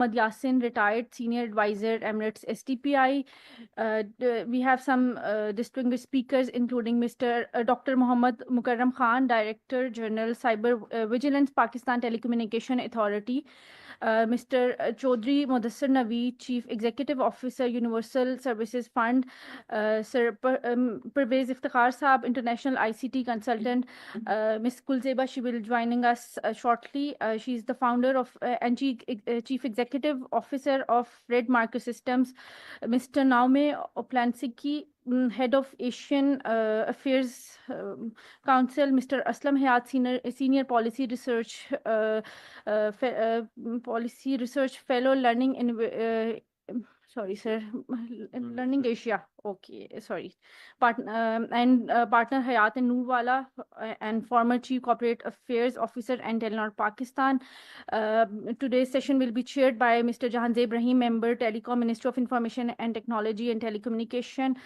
Muhammad Yasin, retired senior advisor, Emirates STPI. We have some distinguished speakers, including Mr. Dr. Muhammad Mukarram Khan, Director General Cyber Vigilance, Pakistan Telecommunication Authority. Mr. Chaudhry Mudassir Naveed, Chief Executive Officer, Universal Services Fund. Sir Pervez Iftikhar Saab, International ICT Consultant. Ms. Kulzeba, she will joining us shortly. She's the founder of and Chief Executive Officer of Red Marker Systems. Mr. Naume Oplansiki, Head of Asian Affairs Council. Mr. Aslam Hayat, Senior Policy Research Policy Research Fellow, Learning in sorry, sir, Learning Asia. Okay, sorry. Partner Hayat and Noorwala, and former Chief Corporate Affairs Officer and Telenor Pakistan. Today's session will be chaired by Mr. Jahanzeb Ibrahim, Member, Telecom, Ministry of Information and Technology and Telecommunication.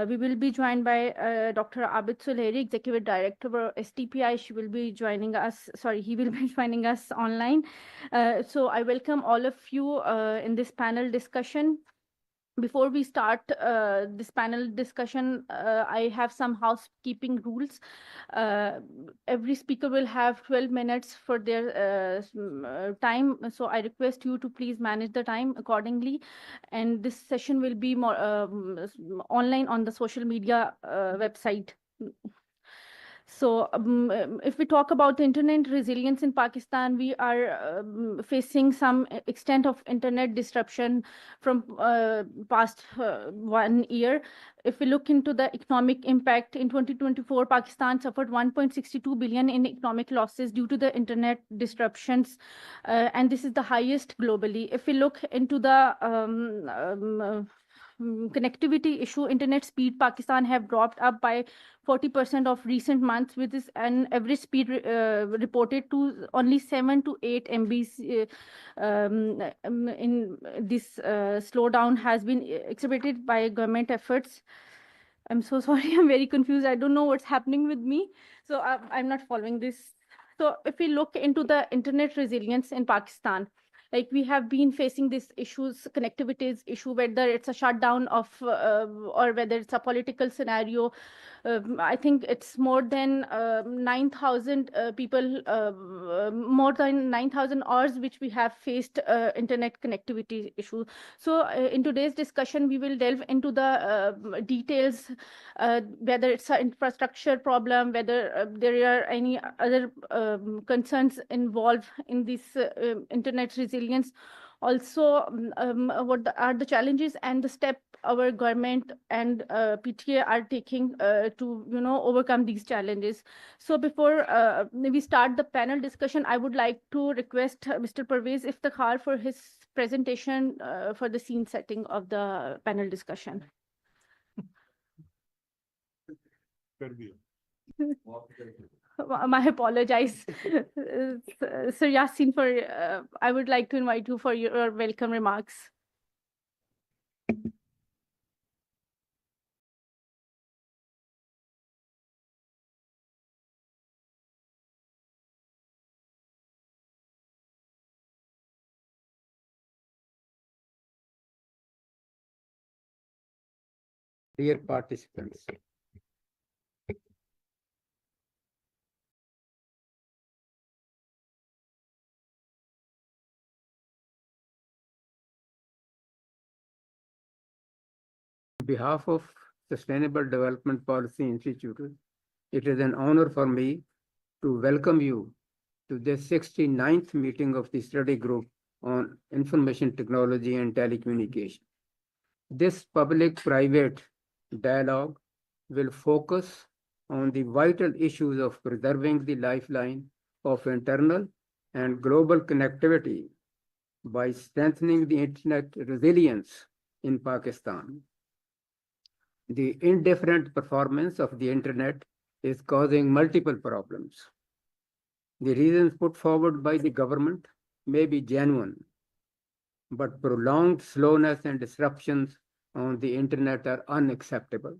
We will be joined by Dr. Abid Suleri, Executive Director of STPI. She will be joining us. Sorry, he will be joining us online. So I welcome all of you in this panel discussion. Before we start this panel discussion, I have some housekeeping rules. Every speaker will have 12 minutes for their time. So I request you to please manage the time accordingly. And this session will be more online on the social media website. So if we talk about the internet resilience in Pakistan, we are facing some extent of internet disruption from past 1 year. If we look into the economic impact in 2024, Pakistan suffered 1.62 billion in economic losses due to the internet disruptions, and this is the highest globally. If we look into the connectivity issue, internet speed, Pakistan have dropped up by 40% of recent months, with this an average speed reported to only 7 to 8 MB. In this slowdown has been exacerbated by government efforts. I'm so sorry, I'm very confused. I don't know what's happening with me. So I'm not following this. So if we look into the internet resilience in Pakistan, like we have been facing these issues, connectivity issue, whether it's a shutdown of or whether it's a political scenario. I think it's more than 9,000 people, more than 9,000 hours which we have faced internet connectivity issue. So in today's discussion, we will delve into the details, whether it's an infrastructure problem, whether there are any other concerns involved in this internet resilience. Also, what are the challenges and the step our government and PTA are taking to overcome these challenges. So before we start the panel discussion, I would like to request Mr. Pervez Iftikhar for his presentation for the scene setting of the panel discussion. My apologies. Sir Yasin, I would like to invite you for your welcome remarks. Dear participants, on behalf of Sustainable Development Policy Institute, it is an honor for me to welcome you to the 69th meeting of the study group on information technology and telecommunication. This public-private dialogue will focus on the vital issues of preserving the lifeline of internal and global connectivity by strengthening the internet resilience in Pakistan. The indifferent performance of the internet is causing multiple problems. The reasons put forward by the government may be genuine, but prolonged slowness and disruptions on the internet are unacceptable,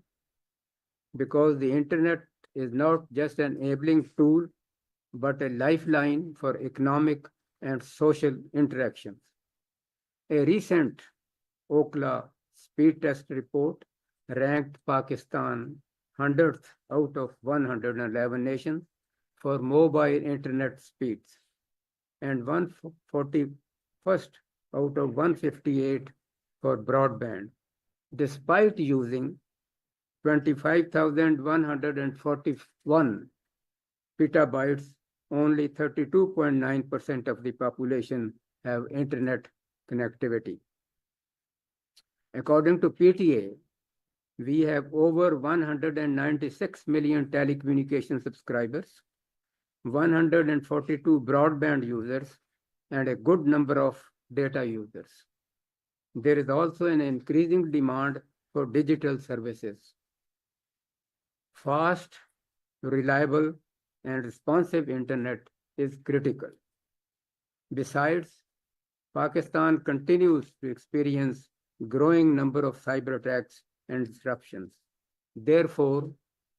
because the internet is not just an enabling tool, but a lifeline for economic and social interactions. A recent Ookla speed test report ranked Pakistan 100th out of 111 nations for mobile internet speeds and 141st out of 158 for broadband, despite using 25,141 petabytes. Only 32.9% of the population have internet connectivity. According to PTA, we have over 196 million telecommunication subscribers, 142 broadband users, and a good number of data users. There is also an increasing demand for digital services. Fast, reliable, and responsive internet is critical. Besides, Pakistan continues to experience growing number of cyber attacks and disruptions. Therefore,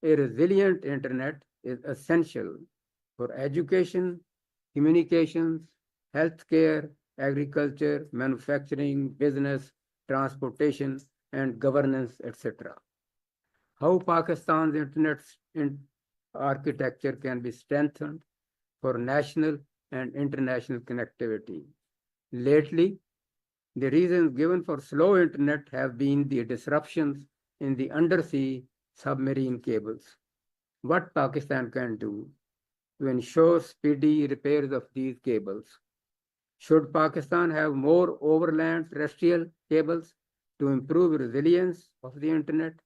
a resilient internet is essential for education, communications, healthcare, agriculture, manufacturing, business, transportation, and governance, etc. How Pakistan's internet architecture can be strengthened for national and international connectivity. Lately, the reasons given for slow internet have been the disruptions in the undersea submarine cables. What Pakistan can do to ensure speedy repairs of these cables? Should Pakistan have more overland terrestrial cables to improve resilience of the internet?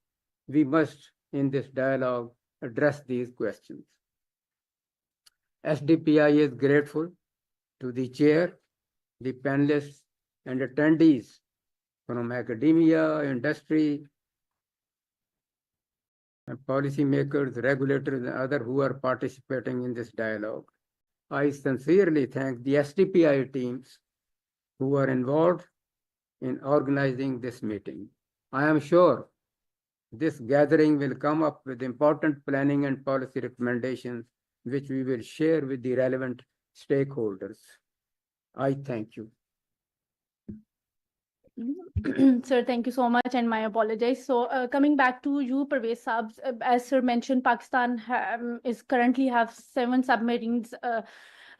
We must, in this dialogue, address these questions. SDPI is grateful to the chair, the panelists, and attendees from academia, industry, and policymakers, regulators, and others who are participating in this dialogue. I sincerely thank the SDPI teams who are involved in organizing this meeting. I am sure this gathering will come up with important planning and policy recommendations, which we will share with the relevant stakeholders. I thank you. Sir, thank you so much, and my apologies. So, coming back to you, Parvez Saab, as Sir mentioned, Pakistan is currently have 7 submarines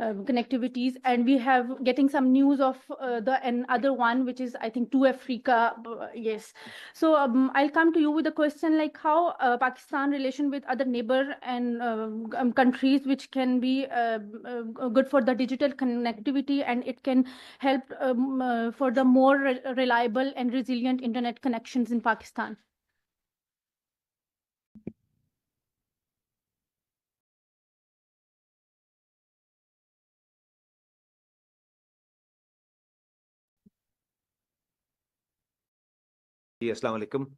connectivities, and we have getting some news of another one, which is I think to Africa. Yes. So I'll come to you with a question like how Pakistan relation with other neighbor and countries, which can be good for the digital connectivity, and it can help for the more reliable and resilient internet connections in Pakistan. Assalamu alaikum.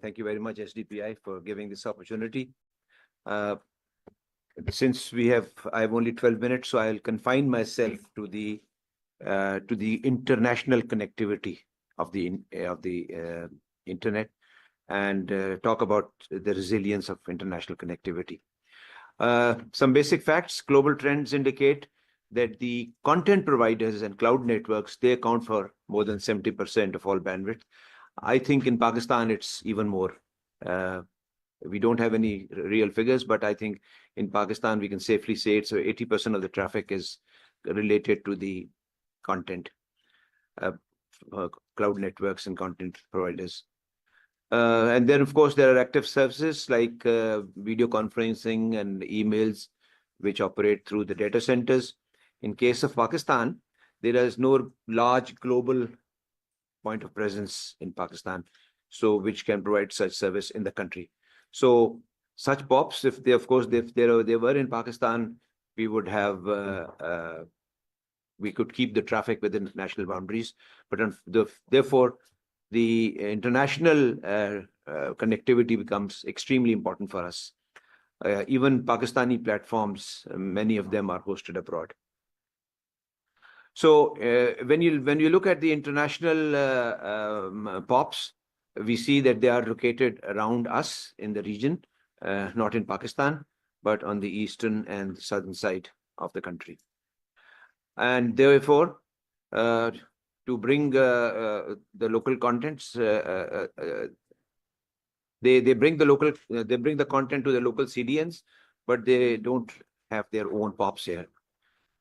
Thank you very much, SDPI, for giving this opportunity. Since I have only 12 minutes, so I'll confine myself to the international connectivity of the internet and talk about the resilience of international connectivity. Some basic facts: global trends indicate that the content providers and cloud networks, they account for more than 70% of all bandwidth. I think in Pakistan, it's even more. We don't have any real figures, but I think in Pakistan, we can safely say it. So 80% of the traffic is related to the content, cloud networks and content providers. And then, of course, there are active services like video conferencing and emails, which operate through the data centers. In case of Pakistan, there is no large global point of presence in Pakistan, so which can provide such service in the country. So such POPs, if they were in Pakistan, we would have we could keep the traffic within national boundaries. But therefore, the international connectivity becomes extremely important for us. Even Pakistani platforms, many of them are hosted abroad. So when you look at the international POPs, we see that they are located around us in the region, not in Pakistan, but on the eastern and southern side of the country. And therefore, to to bring the local contents. They bring the content to the local CDNs, but they don't have their own POPs here.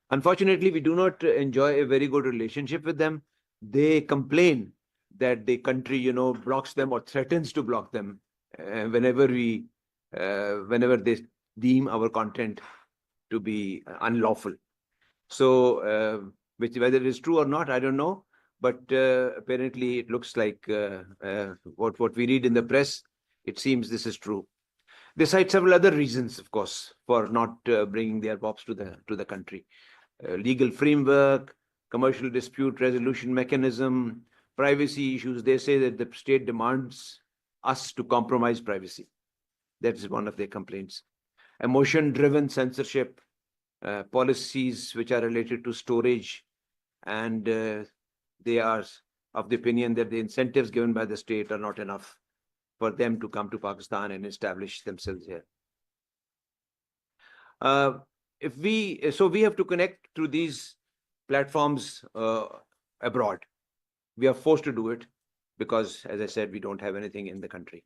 Unfortunately, we do not enjoy a very good relationship with them. They complain that the country, blocks them or threatens to block them whenever they deem our content to be unlawful. So, whether it is true or not, I don't know. But apparently, it looks like what we read in the press. It seems this is true. They cite several other reasons, of course, for not bringing their POPs to the country. Legal framework, commercial dispute resolution mechanism, privacy issues. They say that the state demands us to compromise privacy. That is one of their complaints. Emotion-driven censorship, policies which are related to storage, and they are of the opinion that the incentives given by the state are not enough for them to come to Pakistan and establish themselves here. So we have to connect to these platforms abroad. We are forced to do it because, as I said, we don't have anything in the country.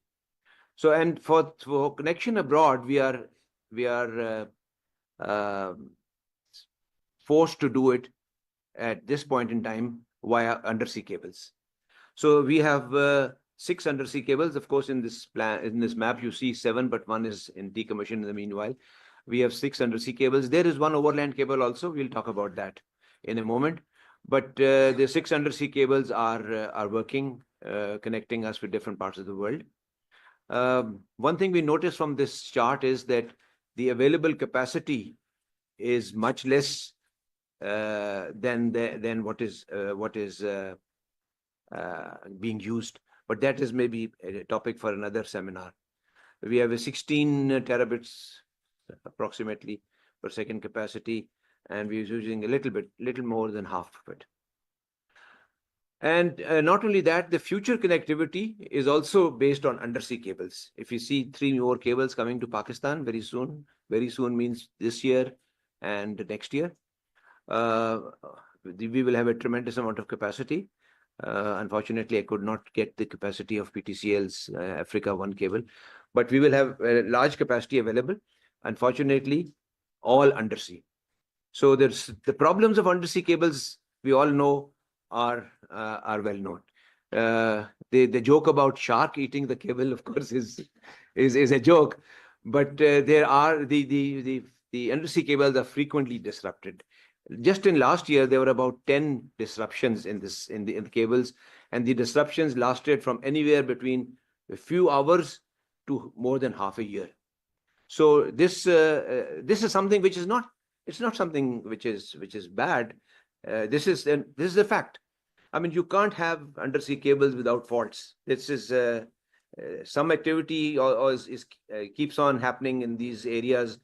So, and for connection abroad, we are forced to do it at this point in time via undersea cables. So we have 6 undersea cables. Of course, in this map, you see 7, but one is in decommission in the meanwhile. We have 6 undersea cables. There is one overland cable also. We'll talk about that in a moment. But the 6 undersea cables are working, connecting us with different parts of the world. One thing we notice from this chart is that the available capacity is much less than what is being used. But that is maybe a topic for another seminar. We have a 16 terabits approximately per second capacity, and we're using a little more than half of it. And not only that, the future connectivity is also based on undersea cables. If you see 3 more cables coming to Pakistan very soon means this year and next year, we will have a tremendous amount of capacity. Unfortunately, I could not get the capacity of PTCL's Africa 1 cable, but we will have a large capacity available. Unfortunately, all undersea. So there's the problems of undersea cables. We all know are well known. The joke about shark eating the cable, of course, is a joke, but there are the undersea cables are frequently disrupted. Just in last year, there were about 10 disruptions in the cables, and the disruptions lasted from anywhere between a few hours to more than half a year. So this is something which is not. It's not something which is bad. This is a fact. I mean, you can't have undersea cables without faults. This is some activity or keeps on happening in these areas.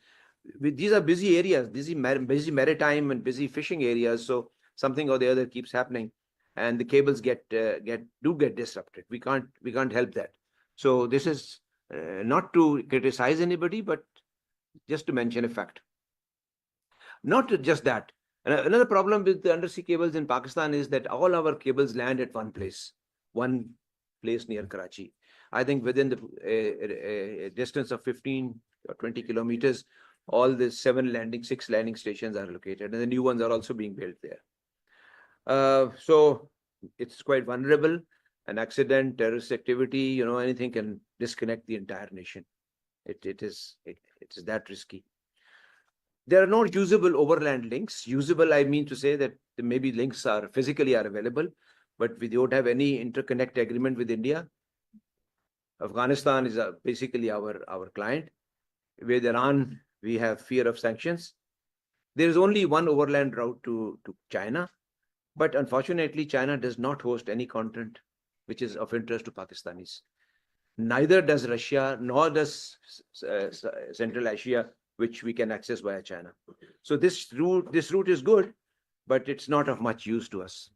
These are busy areas, busy maritime and busy fishing areas. So something or the other keeps happening, and the cables get disrupted. We can't help that. So this is not to criticize anybody, but just to mention a fact. Not just that. Another problem with the undersea cables in Pakistan is that all our cables land at one place near Karachi. I think within a distance of 15 or 20 kilometers, all the 6 landing stations are located, and the new ones are also being built there. So it's quite vulnerable. An accident, terrorist activity, anything can disconnect the entire nation. It is that risky. There are no usable overland links. Usable, I mean to say that maybe links are physically available, but we don't have any interconnect agreement with India. Afghanistan is basically our client. With Iran, we have fear of sanctions. There is only one overland route to China, but unfortunately, China does not host any content which is of interest to Pakistanis. Neither does Russia, nor does Central Asia, which we can access via China. So this route is good, but it's not of much use to us.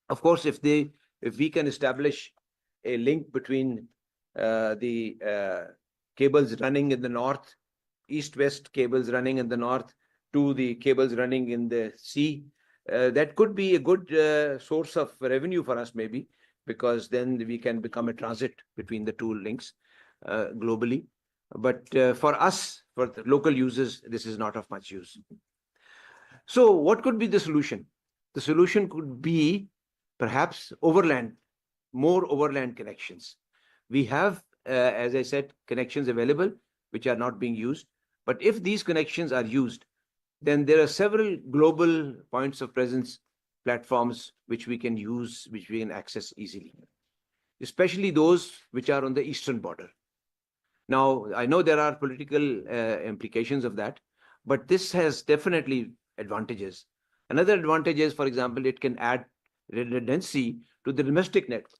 Of course, if we can establish a link between the cables running in the north, east-west cables running in the north, to the cables running in the sea, that could be a good source of revenue for us, maybe, because then we can become a transit between the two links globally. But for us, for the local users, this is not of much use. So what could be the solution? The solution could be perhaps overland, more overland connections. We have, as I said, connections available which are not being used. But if these connections are used, then there are several global points of presence platforms which we can use, which we can access easily, especially those which are on the eastern border. Now, I know there are political implications of that, but this has definitely advantages. Another advantage is, for example, it can add redundancy to the domestic network,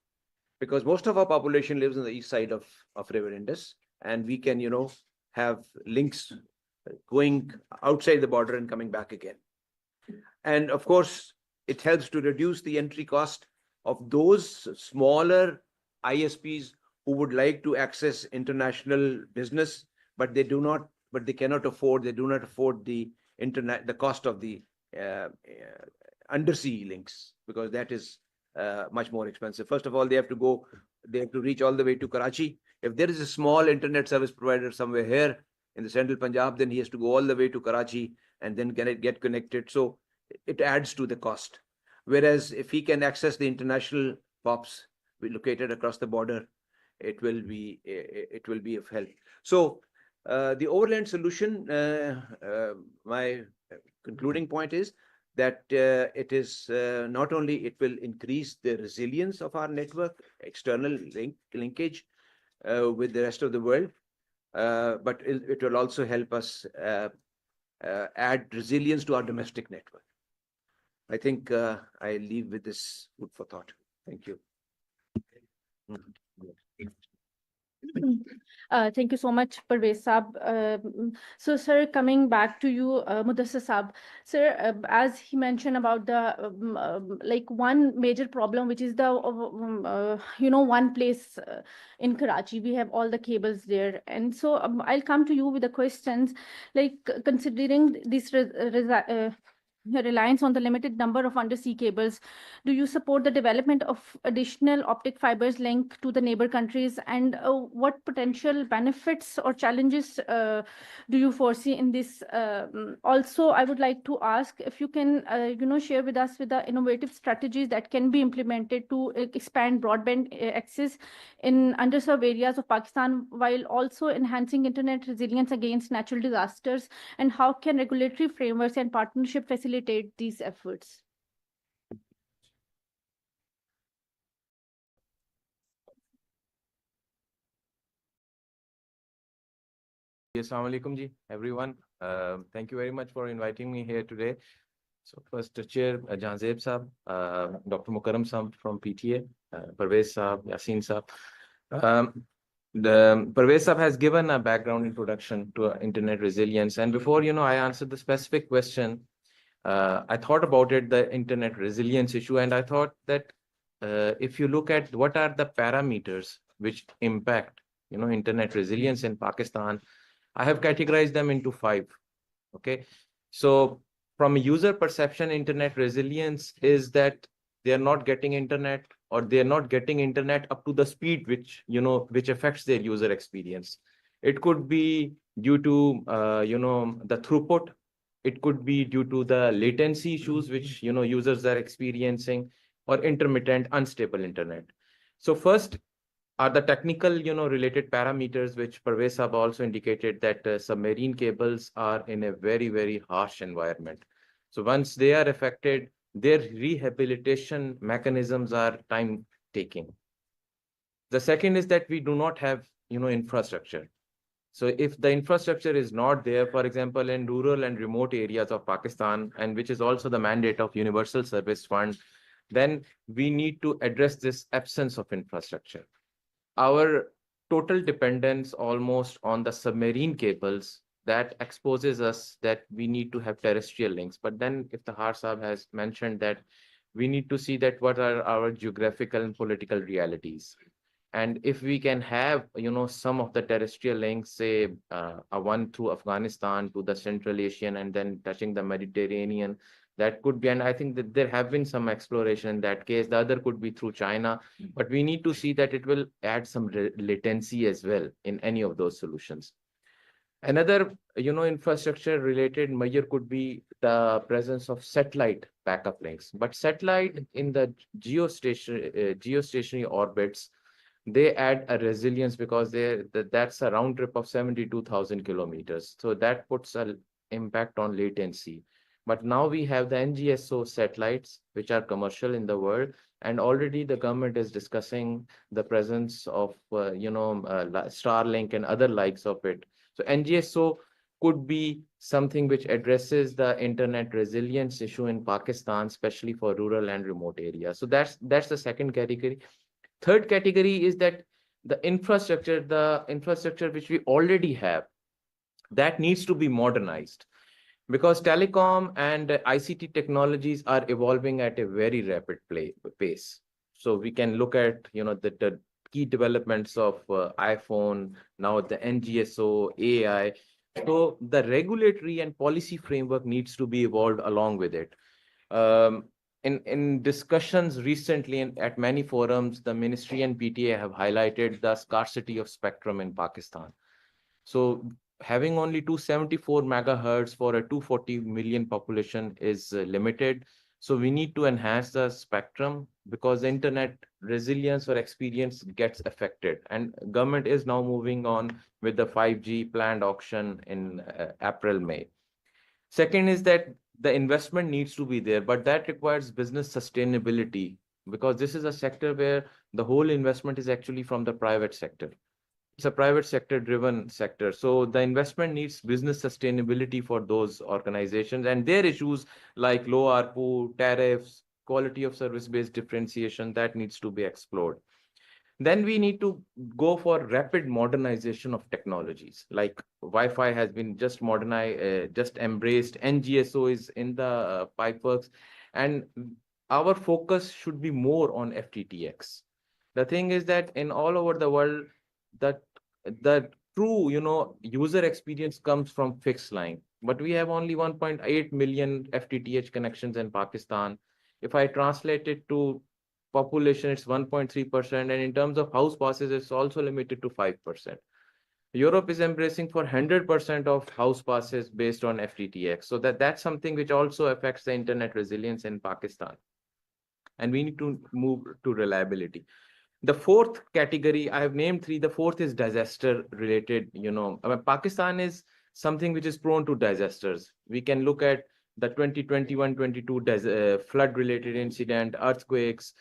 because most of our population lives on the east side of River Indus, and we can, have links going outside the border and coming back again. And of course, it helps to reduce the entry cost of those smaller ISPs who would like to access international business, but they cannot afford, they do not afford the internet, the cost of the undersea links, because that is much more expensive. First of all, they have to reach all the way to Karachi. If there is a small internet service provider somewhere here in the central Punjab, then he has to go all the way to Karachi and then get connected. So it adds to the cost. Whereas if he can access the international POPs located across the border, it will be of help. So the overland solution, my concluding point is that it is not only it will increase the resilience of our network, external linkage with the rest of the world, but it will also help us add resilience to our domestic network. I think I leave with this food for thought. Thank you. Thank you so much, Parvez Saab. So, sir, coming back to you, Mudassir Saab, sir, as he mentioned about the like one major problem, which is the one place in Karachi, we have all the cables there, and so I'll come to you with the questions, like considering this reliance on the limited number of undersea cables, do you support the development of additional optic fibers linked to the neighbor countries, and what potential benefits or challenges do you foresee in this? Also, I would like to ask if you can share with us with the innovative strategies that can be implemented to expand broadband access in underserved areas of Pakistan while also enhancing internet resilience against natural disasters, and how can regulatory frameworks and partnership facilitate these efforts? Assalamu alaikum ji, everyone. Thank you very much for inviting me here today. So first, Chair Janzeb Saab, Dr. Mukarram Saab from PTA, Parvez Saab, Yasin Saab. The Parvez Saab has given a background introduction to internet resilience. And before, I answered the specific question, I thought about it, the internet resilience issue. And I thought that if you look at what are the parameters which impact, internet resilience in Pakistan, I have categorized them into 5. Okay. So from a user perception, internet resilience is that they are not getting internet, or they are not getting internet up to the speed which affects their user experience. It could be due to the throughput. It could be due to the latency issues which users are experiencing, or intermittent unstable internet. So first are the technical related parameters, which Parvez Saab also indicated that submarine cables are in a very, very harsh environment. So once they are affected, their rehabilitation mechanisms are time taking. The second is that we do not have infrastructure. So if the infrastructure is not there, for example, in rural and remote areas of Pakistan, and which is also the mandate of Universal Service Fund, then we need to address this absence of infrastructure. Our total dependence almost on the submarine cables, that exposes us that we need to have terrestrial links. But then if the Har Saab has mentioned that we need to see that what are our geographical and political realities. And if we can have, some of the terrestrial links, say a one through Afghanistan to the Central Asian and then touching the Mediterranean, That could be, and I think that there have been some exploration in that case. The other could be through China, but we need to see that it will add some latency as well in any of those solutions. Another, infrastructure related measure could be the presence of satellite backup links. But satellite in the geostationary orbits, they add a resilience because that's a round trip of 72,000 kilometers. So that puts an impact on latency. But now we have the NGSO satellites, which are commercial in the world, and already the government is discussing the presence of, Starlink and other likes of it. So NGSO could be something which addresses the internet resilience issue in Pakistan, especially for rural and remote areas. So that's the second category. Third category is that the infrastructure which we already have, that needs to be modernized, because telecom and ICT technologies are evolving at a very rapid pace. So we can look at, the key developments of iPhone, now the NGSO, AI. So the regulatory and policy framework needs to be evolved along with it. In discussions recently at many forums, the ministry and PTA have highlighted the scarcity of spectrum in Pakistan. So having only 274 megahertz for a 240 million population is limited. So we need to enhance the spectrum because the internet resilience or experience gets affected. And government is now moving on with the 5G planned auction in April, May. Second is that the investment needs to be there, but that requires business sustainability, because this is a sector where the whole investment is actually from the private sector. It's a private sector driven sector. So the investment needs business sustainability for those organizations, and their issues like low ARPU, tariffs, quality of service based differentiation, that needs to be explored. Then we need to go for rapid modernization of technologies. Like Wi-Fi has been just modernized, just embraced. NGSO is in the pipeworks, and our focus should be more on FTTX. The thing is that in all over the world, that the true, user experience comes from fixed line. But we have only 1.8 million FTTH connections in Pakistan. If I translate it to population, it's 1.3%, and in terms of house passes, it's also limited to 5%. Europe is embracing for 100% of house passes based on FTTX. So that's something which also affects the internet resilience in Pakistan. And we need to move to reliability. The fourth category, I have named three. The fourth is disaster related. Pakistan is something which is prone to disasters. We can look at the 2021-22 flood related incident, earthquakes,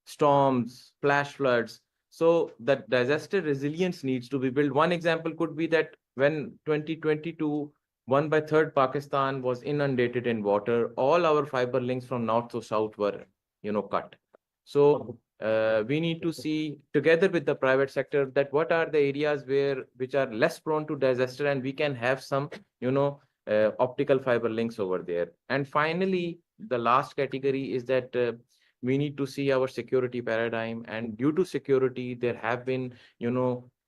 storms, flash floods. So that disaster resilience needs to be built. One example could be that when 2022, 1/3 Pakistan was inundated in water, all our fiber links from north to south were, cut. So we need to see together with the private sector that what are the areas which are less prone to disaster, and we can have some, optical fiber links over there. And finally, the last category is that we need to see our security paradigm, and due to security, there have been,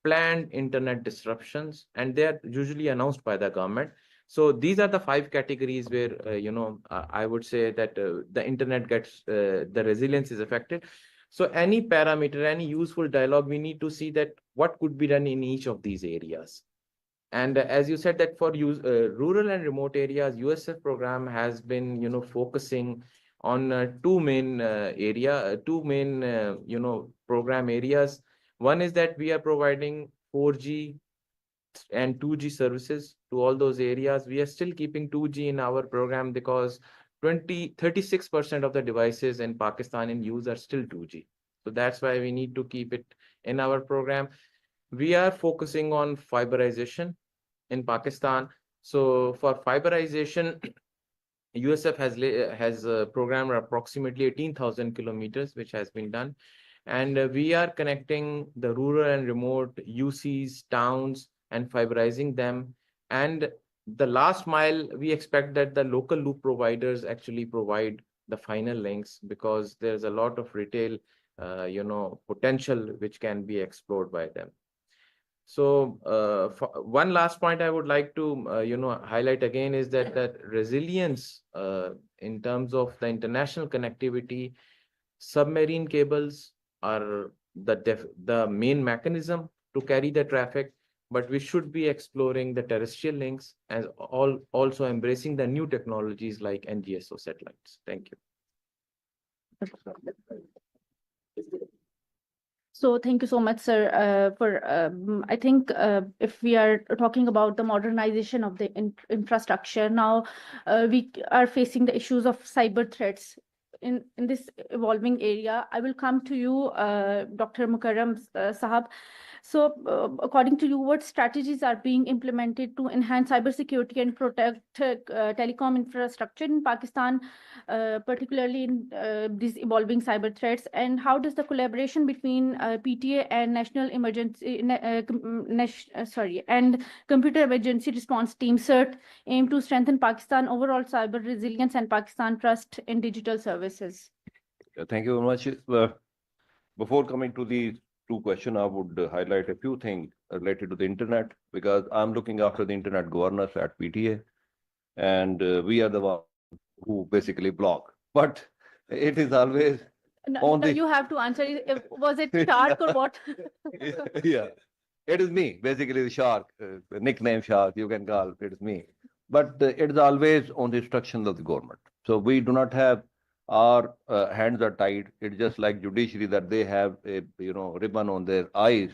planned internet disruptions, and they are usually announced by the government. So these are the 5 categories where, I would say that the internet gets, the resilience is affected. So any parameter, any useful dialogue, we need to see that what could be done in each of these areas. And as you said that for rural and remote areas, USF program has been, focusing on two main program areas. One is that we are providing 4G and 2G services to all those areas. We are still keeping 2G in our program because 36% of the devices in Pakistan in use are still 2G. So that's why we need to keep it in our program. We are focusing on fiberization in Pakistan. So for fiberization, USF has programmed approximately 18,000 kilometers, which has been done. And we are connecting the rural and remote UCs, towns, and fiberizing them. And the last mile, we expect that the local loop providers actually provide the final links, because there's a lot of retail, potential which can be explored by them. So one last point I would like to highlight again is that resilience in terms of the international connectivity, submarine cables are the main mechanism to carry the traffic, but we should be exploring the terrestrial links and also embracing the new technologies like NGSO satellites. Thank you. So thank you so much, sir, I think if we are talking about the modernization of the infrastructure, now we are facing the issues of cyber threats. In this evolving area, I will come to you, Dr. Mukarram Sahab. So according to you, what strategies are being implemented to enhance cybersecurity and protect telecom infrastructure in Pakistan, particularly in these evolving cyber threats? And how does the collaboration between PTA and National Emergency, and Computer Emergency Response Team (CERT) aim to strengthen Pakistan overall cyber resilience and Pakistan trust in digital services? Thank you very much. Before coming to the two questions, I would highlight a few things related to the internet, because I'm looking after the internet governance at PTA, and we are the one who basically block. But it is always No, you have to answer. Was it shark or what? yeah, it is me, basically the shark, the nickname shark, you can call it is me. But it is always on the instructions of the government. So we do not have our hands are tied. It's just like judiciary that they have a ribbon on their eyes.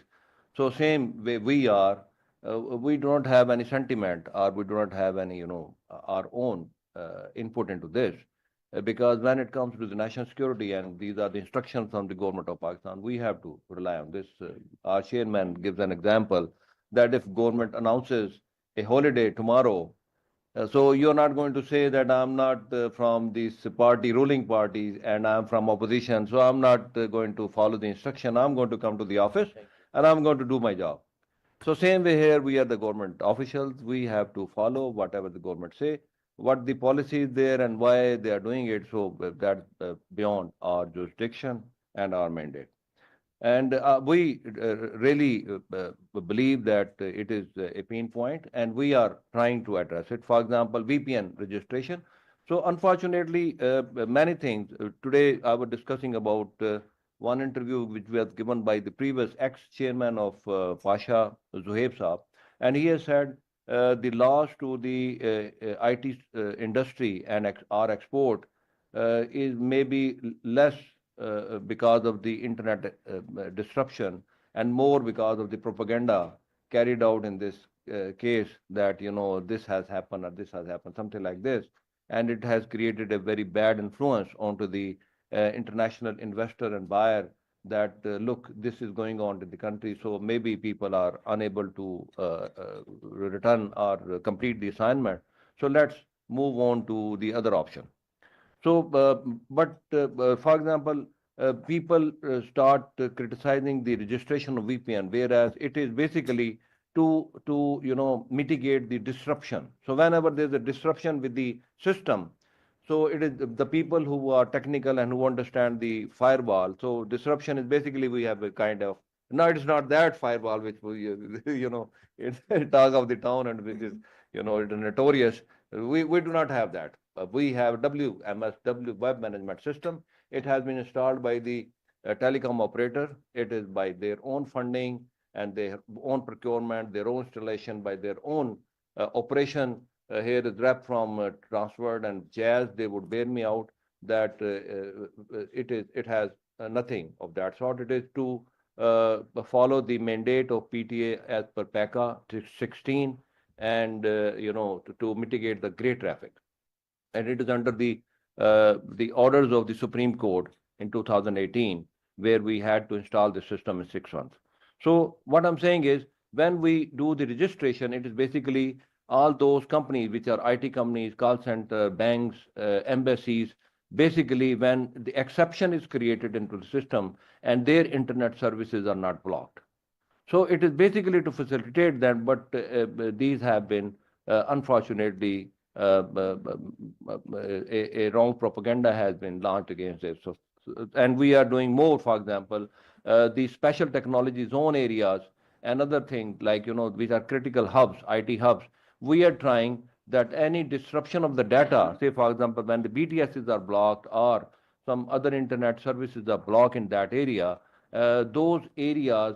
So same way we are, we do not have any sentiment, or we do not have any our own input into this. Because when it comes to the national security, and these are the instructions from the government of Pakistan, we have to rely on this. Our chairman gives an example that if government announces a holiday tomorrow, so you're not going to say that I'm not from this party, ruling parties, and I'm from opposition, so I'm not going to follow the instruction. I'm going to come to the office and I'm going to do my job. So same way here, we are the government officials. We have to follow whatever the government say, what the policy is there and why they are doing it. So that's beyond our jurisdiction and our mandate. And we really believe that it is a pain point, and we are trying to address it. For example, VPN registration. So unfortunately, many things. Today, I was discussing about one interview which was given by the previous ex-chairman of Pasha, Zuhaib Saab, and he has said the loss to the IT industry and our export is maybe less because of the internet disruption, and more because of the propaganda carried out in this case, that this has happened or this has happened, something like this, and it has created a very bad influence onto the international investor and buyer, that look, this is going on in the country, so maybe people are unable to return or complete the assignment, so let's move on to the other option. So, for example, people start criticizing the registration of VPN, whereas it is basically to mitigate the disruption. So whenever there's a disruption with the system, so it is the people who are technical and who understand the firewall. So disruption is basically, we have a kind of, no, it's not that firewall which we it's talk of the town and which is it is notorious. We do not have that. We have WMS, Web Management System. It has been installed by the telecom operator. It is by their own funding and their own procurement, their own installation, by their own operation. Here is rep from Transword and Jazz. They would bear me out that it has nothing of that sort. It is to follow the mandate of PTA as per PACA 16, and to mitigate the grey traffic. And it is under the orders of the Supreme Court in 2018, where we had to install the system in 6 months. So what I'm saying is, when we do the registration, it is basically all those companies which are IT companies, call center, banks, embassies, basically when the exception is created into the system and their internet services are not blocked. So it is basically to facilitate that, but these have been unfortunately a wrong propaganda has been launched against it. And we are doing more. For example, the special technology zone areas, and other things like, which are critical hubs, IT hubs, we are trying that any disruption of the data, say for example, when the BTSs are blocked or some other internet services are blocked in that area, those areas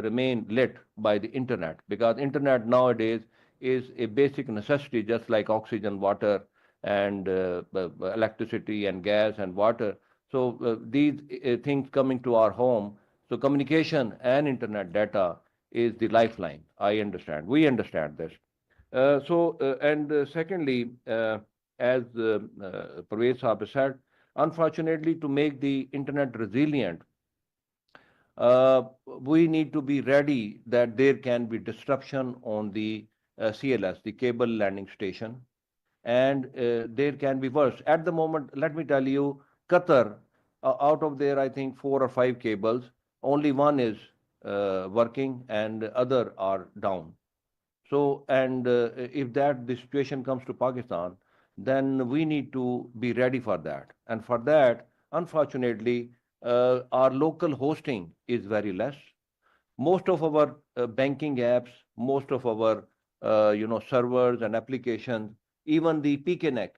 remain lit by the internet, because internet nowadays is a basic necessity, just like oxygen, water, and electricity and gas and water. So these things coming to our home, so communication and internet data is the lifeline. I understand. We understand this. Secondly, as Parvez Saab has said, unfortunately, to make the internet resilient, we need to be ready that there can be disruption on the CLS, the cable landing station, and there can be worse. At the moment, let me tell you, Qatar, out of there, I think 4 or 5 cables, only one is working and other are down. So, and if that the situation comes to Pakistan, then we need to be ready for that. And for that, unfortunately, our local hosting is very less. Most of our banking apps, most of our servers and applications, even the PKNet,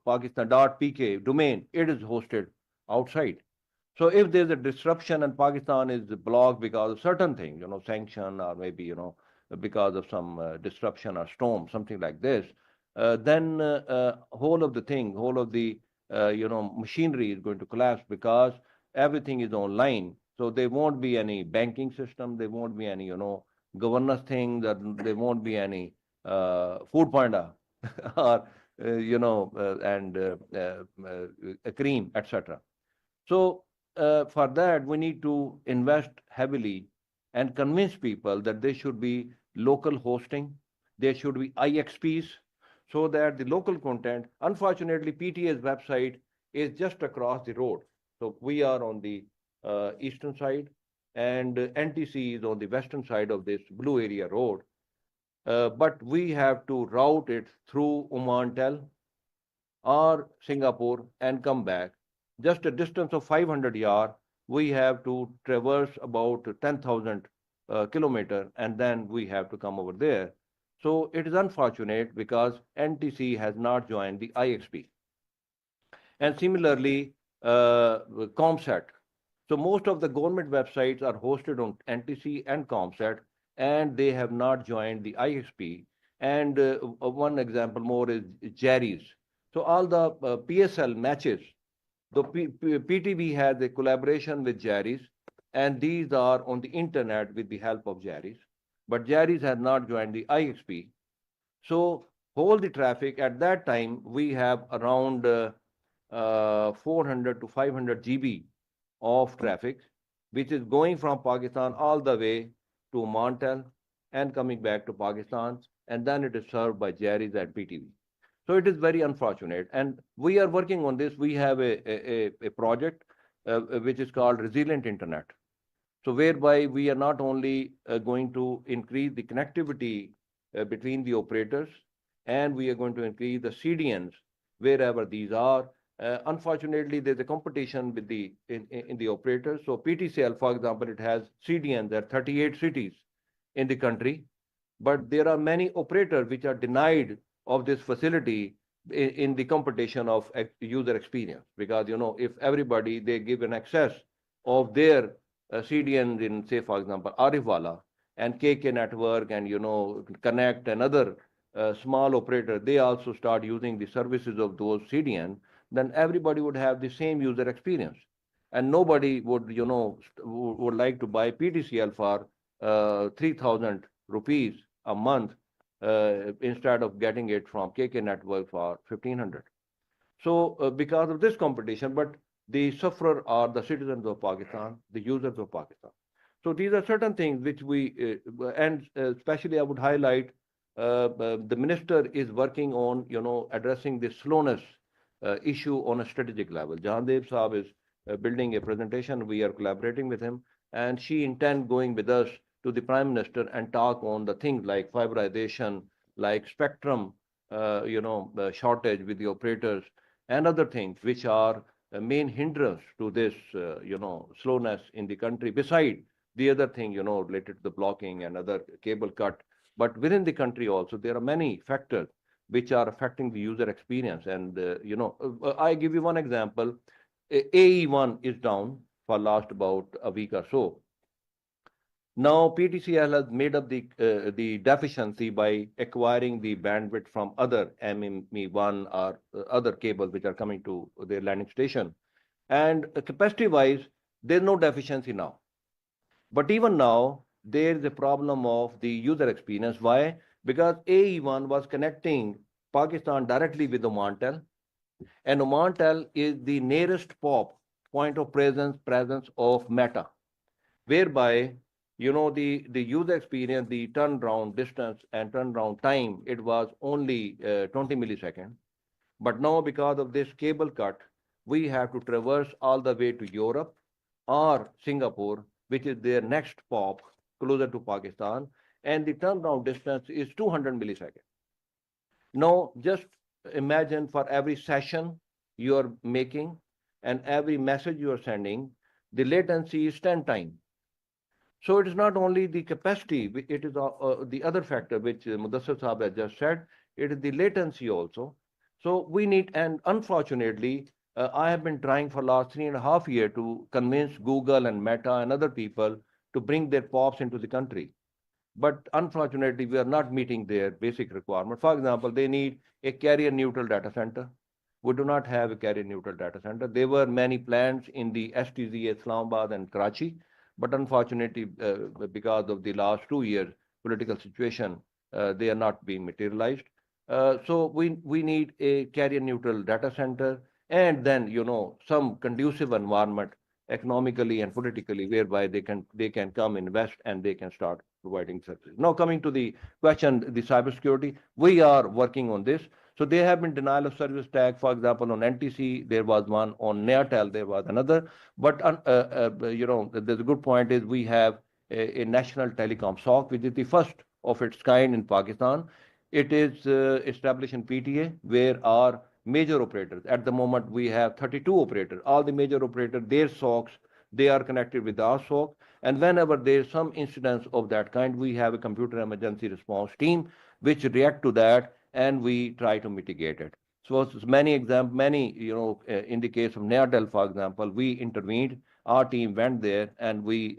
Pakistan.pk domain, it is hosted outside. So if there's a disruption and Pakistan is blocked because of certain things, sanction, or maybe, because of some disruption or storm, something like this, then whole of the machinery is going to collapse, because everything is online. So there won't be any banking system, there won't be any, governance thing, that there won't be any food panda or, a cream, etc. So for that, we need to invest heavily and convince people that there should be local hosting, there should be IXPs, so that the local content, unfortunately, PTA's website is just across the road. So we are on the eastern side, and NTC is on the western side of this blue area road. But we have to route it through Omantel or Singapore and come back. Just a distance of 500 yards, we have to traverse about 10,000 kilometers, and then we have to come over there. So it is unfortunate because NTC has not joined the IXP. And similarly, ComSat. So most of the government websites are hosted on NTC and ComSat, and they have not joined the IXP. And one example more is Jerry's. So all the PSL matches, the PTV has a collaboration with Jerry's, and these are on the internet with the help of Jerry's. But Jerry's has not joined the IXP. So hold the traffic. At that time, we have around 400 to 500 GB of traffic, which is going from Pakistan all the way to Montel and coming back to Pakistan, and then it is served by Jerry's and PTV. So it is very unfortunate, and we are working on this. We have a project which is called Resilient Internet. So whereby we are not only going to increase the connectivity between the operators, and we are going to increase the CDNs wherever these are. Unfortunately, there's a competition with in the operators. So PTCL, for example, it has CDNs at 38 cities in the country, but there are many operators which are denied of this facility in the competition of user experience, because if everybody they give an access of their CDNs in, say for example, Arifwala and KK Network and Connect and other small operator, they also start using the services of those CDN, then everybody would have the same user experience, and nobody would would like to buy PTCL for 3,000 rupees a month instead of getting it from KK Network for 1,500. So because of this competition, but the sufferer are the citizens of Pakistan, the users of Pakistan. So these are certain things which we, and especially I would highlight, the minister is working on, addressing the slowness issue on a strategic level. Jahandev Saab is building a presentation. We are collaborating with him, and she intends going with us to the Prime Minister and talk on the things like fiberization, like spectrum, shortage with the operators, and other things which are a main hindrance to this, slowness in the country, beside the other thing, related to the blocking and other cable cut. But within the country also, there are many factors which are affecting the user experience. And, I give you one example. AE1 is down for last about a week or so. Now, PTCL has made up the deficiency by acquiring the bandwidth from other MME1 or other cables which are coming to their landing station. And capacity-wise, there's no deficiency now. But even now, there is a problem of the user experience. Why? Because AE1 was connecting Pakistan directly with Omantel, and Omantel is the nearest point of presence of Meta, whereby the user experience, the turnaround distance and turnaround time, it was only 20 milliseconds. But now, because of this cable cut, we have to traverse all the way to Europe or Singapore, which is their next POP closer to Pakistan, and the turnaround distance is 200 milliseconds. Now, just imagine for every session you are making and every message you are sending, the latency is 10 times. So it is not only the capacity, it is the other factor which Mudassir Saab has just said, it is the latency also. So we need, and unfortunately, I have been trying for last 3.5 years to convince Google and Meta and other people to bring their POPs into the country. But unfortunately, we are not meeting their basic requirement. For example, they need a carrier neutral data center. We do not have a carrier neutral data center. There were many plans in the STZ, Islamabad and Karachi, but unfortunately, because of the last 2 years political situation, they are not being materialized. So we need a carrier neutral data center, and then some conducive environment economically and politically, whereby they can come invest and they can start providing services. Now, coming to the question, the cybersecurity, we are working on this. So there have been denial of service tag, for example, on NTC, there was one, on Neotel, there was another. But, there's a good point is we have a national telecom SOC, which is the first of its kind in Pakistan. It is established in PTA, where our major operators, at the moment we have 32 operators, all the major operators, their SOCs, they are connected with our SOC. And whenever there is some incidents of that kind, we have a computer emergency response team which react to that, and we try to mitigate it. So many in the case of Neotel, for example, we intervened, our team went there, and we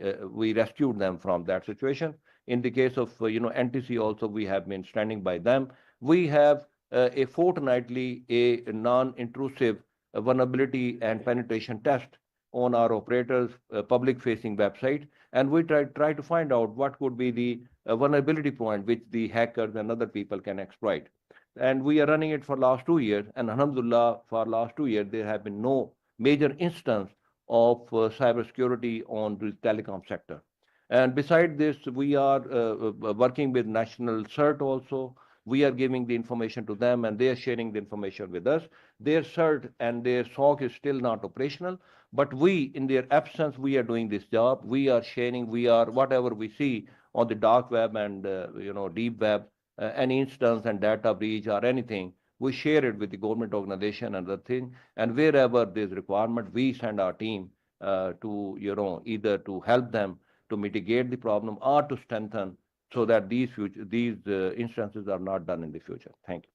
rescued them from that situation. In the case of NTC also, we have been standing by them. We have a fortnightly non-intrusive vulnerability and penetration test on our operators' public-facing website, and we try to find out what could be the vulnerability point which the hackers and other people can exploit. And we are running it for last 2 years, and alhamdulillah, for last 2 years, there have been no major instance of cybersecurity on the telecom sector. And beside this, we are working with National CERT also. We are giving the information to them, and they are sharing the information with us. Their CERT and their SOC is still not operational, but we, in their absence, we are doing this job. We are sharing, whatever we see on the dark web and, deep web, any instance and data breach or anything, we share it with the government organization and other thing. And wherever there's requirement, we send our team to, either to help them to mitigate the problem or to strengthen, so that these instances are not done in the future. Thank you.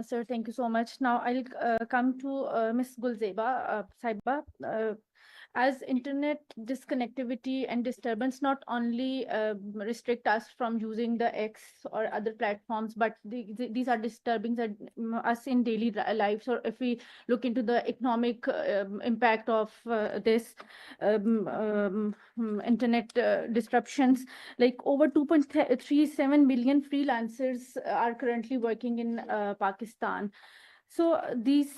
Sir, thank you so much. Now I'll come to Ms. Gulzeba Saiba. As internet disconnectivity and disturbance not only restrict us from using the X or other platforms, but these are disturbing us in daily lives. Or if we look into the economic impact of this internet disruptions, like over 2.37 million freelancers are currently working in Pakistan. So these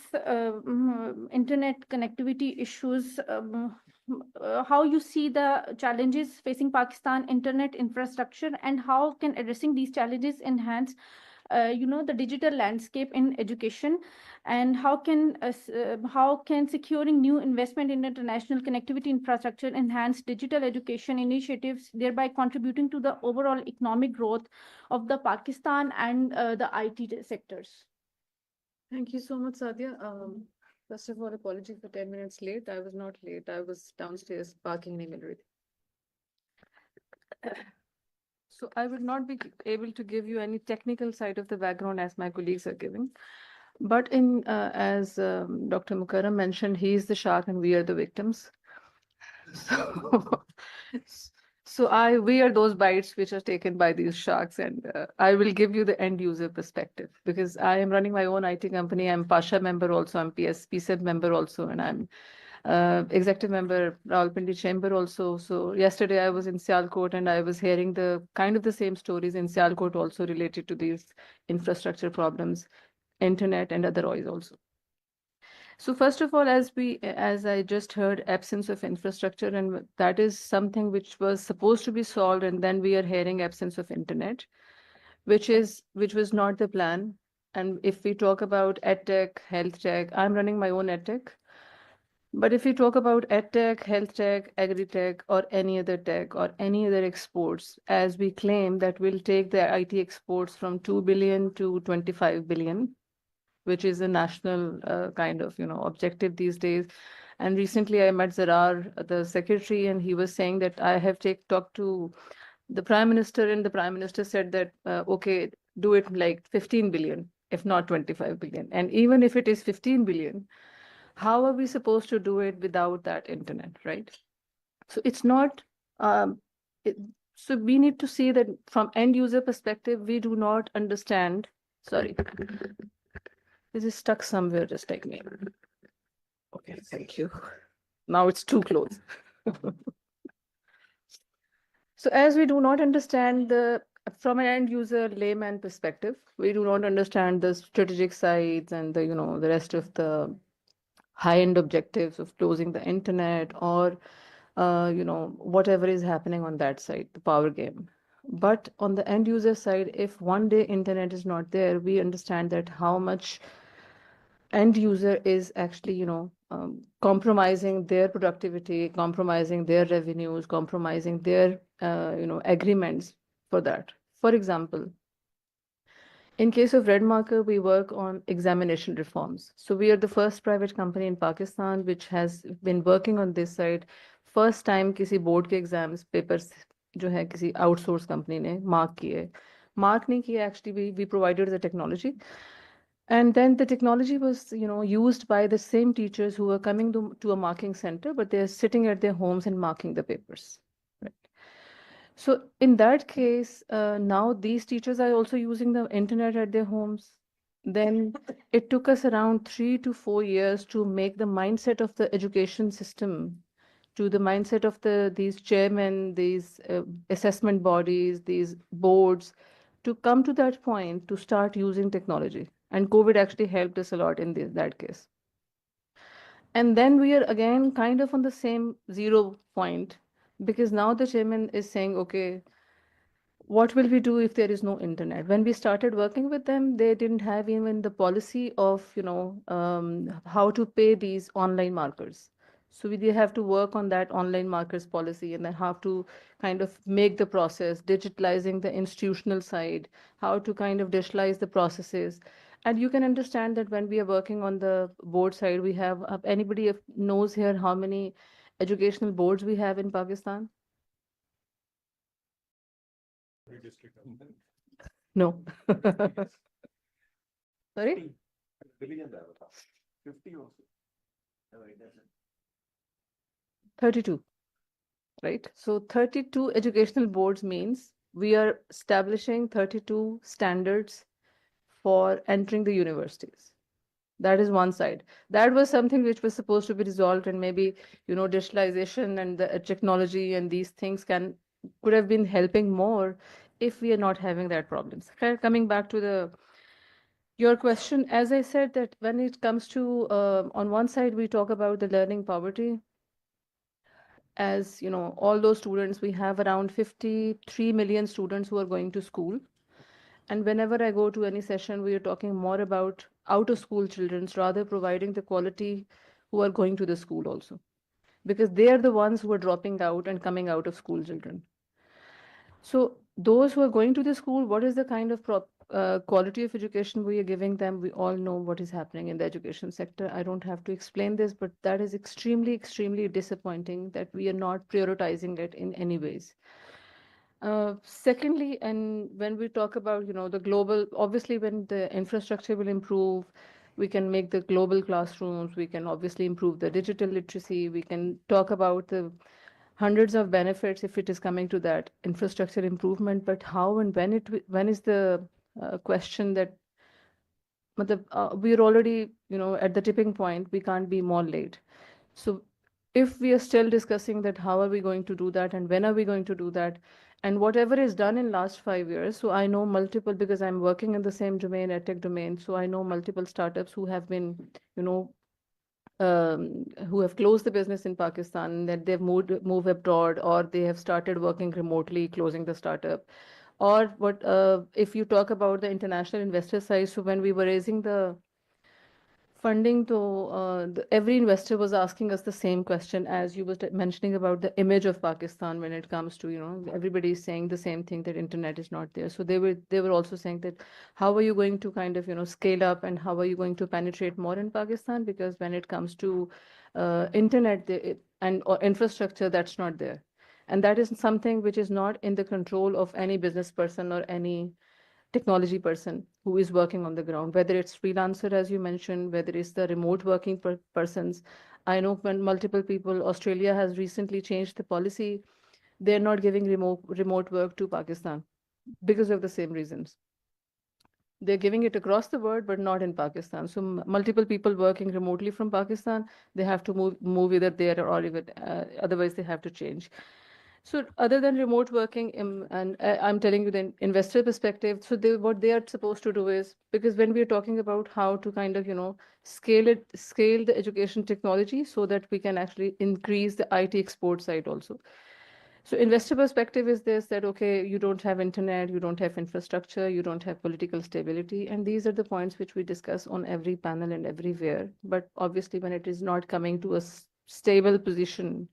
internet connectivity issues, how you see the challenges facing Pakistan internet infrastructure, and how can addressing these challenges enhance the digital landscape in education, and how can securing new investment in international connectivity infrastructure enhance digital education initiatives, thereby contributing to the overall economic growth of the Pakistan and the IT sectors? Thank you so much, Sadia. First of all, apology for 10 minutes late. I was not late. I was downstairs parking in everything. So I will not be able to give you any technical side of the background as my colleagues are giving. But as Dr. Mukarram mentioned, he is the shark and we are the victims. So, we are those bites which are taken by these sharks, and I will give you the end user perspective because I am running my own IT company. I'm Pasha member also. I'm PSEB member also, and I'm executive member Rawalpindi Chamber also. So yesterday I was in Sialkot and I was hearing the kind of the same stories in Sialkot also related to these infrastructure problems, internet and otherwise also. So first of all, as I just heard, absence of infrastructure, and that is something which was supposed to be solved, and then we are hearing absence of internet, which was not the plan. And if we talk about edtech, health tech, I'm running my own edtech. But if we talk about edtech, health tech, agri-tech, or any other tech or any other exports, as we claim that we'll take the IT exports from 2 billion to 25 billion, which is a national kind of, objective these days. And recently I met Zarar, the secretary, and he was saying that I have talked to the prime minister, and the prime minister said that, okay, do it like 15 billion, if not 25 billion. And even if it is 15 billion, how are we supposed to do it without that internet, right? So it's not, so we need to see that from end user perspective, we do not understand, sorry. This is stuck somewhere, just like me. Okay, thank you. Now it's too close. So as we do not understand from an end user layman perspective, we do not understand the strategic sides and the rest of the high-end objectives of closing the internet or, whatever is happening on that side, the power game. But on the end user side, if one day internet is not there, we understand that how much end user is actually, compromising their productivity, compromising their revenues, compromising their, agreements for that. For example, in case of Red Marker, we work on examination reforms. So we are the first private company in Pakistan which has been working on this side. First time किसी board के exams papers जो है किसी outsource company ने mark किए. Mark नहीं किए, actually we provided the technology. And then the technology was, used by the same teachers who were coming to a marking center, but they're sitting at their homes and marking the papers. Right. So in that case, now these teachers are also using the internet at their homes. Then it took us around 3 to 4 years to make the mindset of the education system to the mindset of these chairmen, these assessment bodies, these boards, to come to that point to start using technology. And COVID actually helped us a lot in that case. And then we are again kind of on the same 0 point, because now the chairman is saying, okay, what will we do if there is no internet? When we started working with them, they didn't have even the policy of, how to pay these online markers. So we have to work on that online markers policy and then have to kind of make the process, digitalizing the institutional side, how to kind of digitalize the processes. And you can understand that when we are working on the board side, we have, anybody knows here how many educational boards we have in Pakistan? No. Sorry? 32, right? So 32 educational boards means we are establishing 32 standards for entering the universities. That is one side. That was something which was supposed to be resolved, and maybe, digitalization and the technology and these things could have been helping more if we are not having that problems. Coming back to your question, as I said, that when it comes to, on one side, we talk about the learning poverty. As all those students, we have around 53 million students who are going to school. And whenever I go to any session, we are talking more about out of school children, rather providing the quality who are going to the school also, because they are the ones who are dropping out and coming out of school children. So those who are going to the school, what is the kind of quality of education we are giving them, we all know what is happening in the education sector. I don't have to explain this, but that is extremely, extremely disappointing that we are not prioritizing it in any ways. Secondly, and when we talk about, the global, obviously when the infrastructure will improve, we can make the global classrooms, we can obviously improve the digital literacy, we can talk about the hundreds of benefits if it is coming to that infrastructure improvement, but how and when is the question that we're already, at the tipping point, we can't be more late. So if we are still discussing that, how are we going to do that and when are we going to do that? And whatever is done in last 5 years, so I know multiple, because I'm working in the same domain, edtech domain, so I know multiple startups who have been, who have closed the business in Pakistan, that they've moved abroad, or they have started working remotely, closing the startup. Or what if you talk about the international investor side, so when we were raising the funding, to every investor was asking us the same question as you were mentioning about the image of Pakistan when it comes to, everybody is saying the same thing, that internet is not there. So they were also saying that how are you going to kind of, scale up, and how are you going to penetrate more in Pakistan? Because when it comes to internet or infrastructure, that's not there. And that is something which is not in the control of any business person or any technology person who is working on the ground, whether it's freelancer, as you mentioned, whether it's the remote working persons. I know when multiple people, Australia has recently changed the policy. They're not giving remote work to Pakistan because of the same reasons. They're giving it across the world, but not in Pakistan. So multiple people working remotely from Pakistan, they have to move either there or even otherwise they have to change. So other than remote working, and I'm telling you the investor perspective, so what they are supposed to do is, because when we're talking about how to kind of, scale the education technology so that we can actually increase the IT export side also. So investor perspective is this, that, okay, you don't have internet, you don't have infrastructure, you don't have political stability. And these are the points which we discuss on every panel and everywhere. But obviously, when it is not coming to a stable position,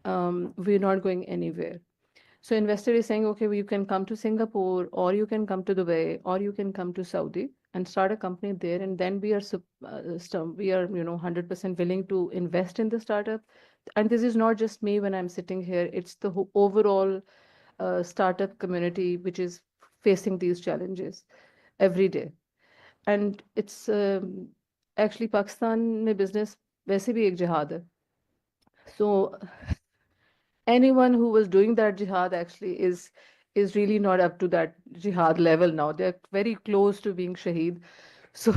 we're not going anywhere. So investor is saying, okay, well, you can come to Singapore, or you can come to Dubai, or you can come to Saudi and start a company there. And then we are 100% willing to invest in the startup. And this is not just me when I'm sitting here, it's the overall startup community which is facing these challenges every day. And it's actually Pakistan mein business वैसे भी एक jihad है. So anyone who was doing that jihad actually is really not up to that jihad level now. They're very close to being shaheed. So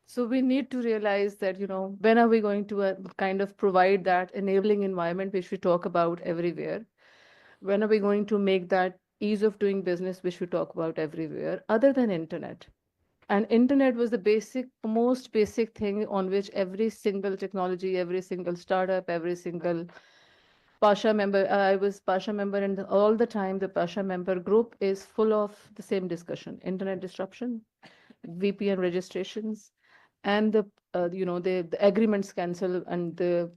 so we need to realize that, when are we going to kind of provide that enabling environment which we talk about everywhere? When are we going to make that ease of doing business which we talk about everywhere, other than internet? And internet was the most basic thing on which every single technology, every single startup, every single Pasha member, I was Pasha member, and all the time the Pasha member group is full of the same discussion: internet disruption, VPN registrations, and the agreements cancel, and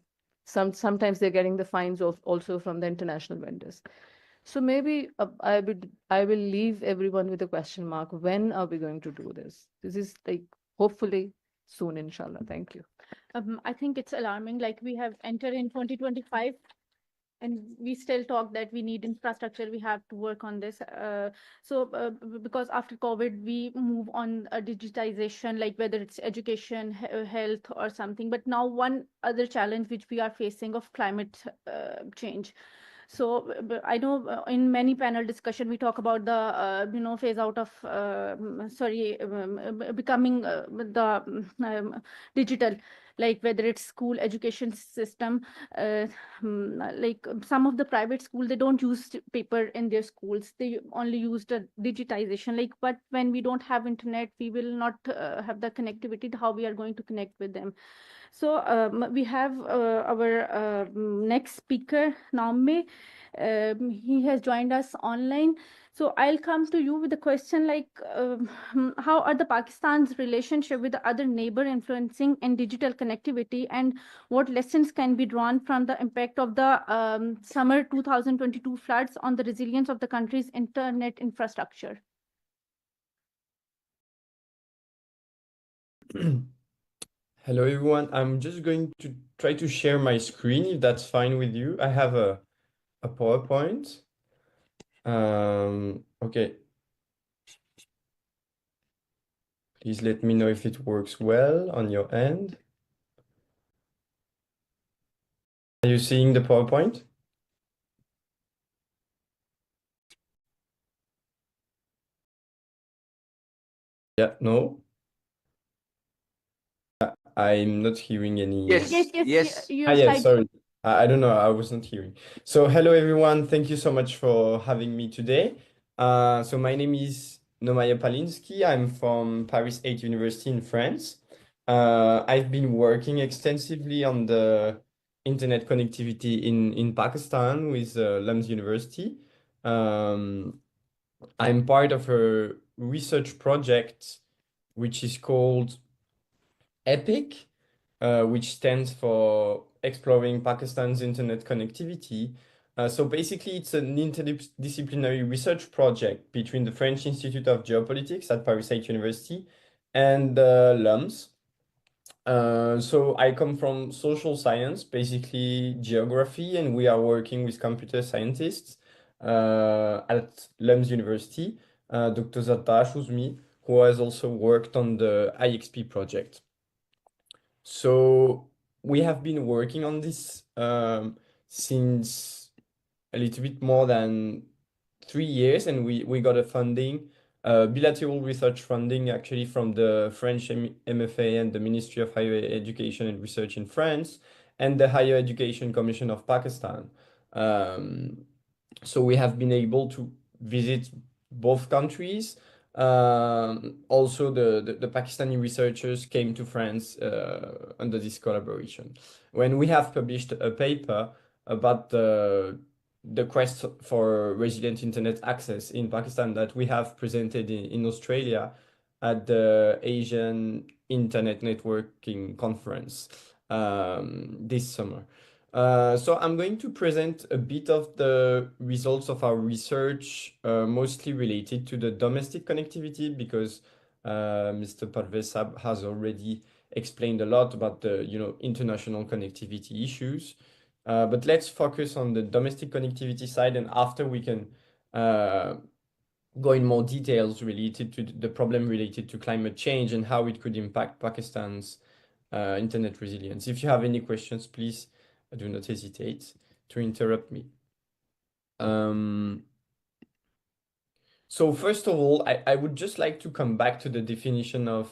sometimes they're getting the fines also from the international vendors. So maybe I will leave everyone with a question mark. When are we going to do this? This is like hopefully soon, inshallah. Thank you. I think it's alarming. Like, we have entered in 2025, and we still talk that we need infrastructure, we have to work on this. Because after COVID, we move on digitization, like whether it's education, health, or something. But now one other challenge which we are facing of climate change. So I know in many panel discussion, we talk about the, phase out of, becoming the digital, like whether it's school education system, like some of the private schools, they don't use paper in their schools. They only use the digitization. Like, but when we don't have internet, we will not have the connectivity to how we are going to connect with them. So we have our next speaker, Naomi. He has joined us online. So I'll come to you with a question like, how are the Pakistan's relationship with the other neighbor influencing in digital connectivity, and what lessons can be drawn from the impact of the summer 2022 floods on the resilience of the country's internet infrastructure? Hello, everyone. I'm just going to try to share my screen if that's fine with you. I have a PowerPoint. Okay. Please let me know if it works well on your end. Are you seeing the PowerPoint? Yeah, no? I'm not hearing any. Yes, Yes, your Yeah, slide. sorry. I don't know. I was not hearing. So hello, everyone. Thank you so much for having me today. So my name is Nomaya Palinsky. I'm from Paris 8 University in France. I've been working extensively on the internet connectivity in Pakistan with LUMS University. I'm part of a research project which is called EPIC, which stands for Exploring Pakistan's Internet Connectivity. So basically, it's an interdisciplinary research project between the French Institute of Geopolitics at Paris 8 University and LUMS. So I come from social science, basically geography, and we are working with computer scientists at LUMS University, Dr. Zattash Uzmi, who has also worked on the IXP project. So we have been working on this since a little bit more than 3 years, and we got a funding, bilateral research funding actually from the French MFA and the Ministry of Higher Education and Research in France and the Higher Education Commission of Pakistan. So we have been able to visit both countries. Also, the Pakistani researchers came to France under this collaboration. When we have published a paper about the quest for resilient internet access in Pakistan that we have presented in Australia at the Asian Internet Networking Conference this summer. So I'm going to present a bit of the results of our research, mostly related to the domestic connectivity, because Mr. Parvez Sab has already explained a lot about the international connectivity issues. But let's focus on the domestic connectivity side, and after we can go in more details related to the problem related to climate change and how it could impact Pakistan's internet resilience. If you have any questions, please do not hesitate to interrupt me. So first of all, I would just like to come back to the definition of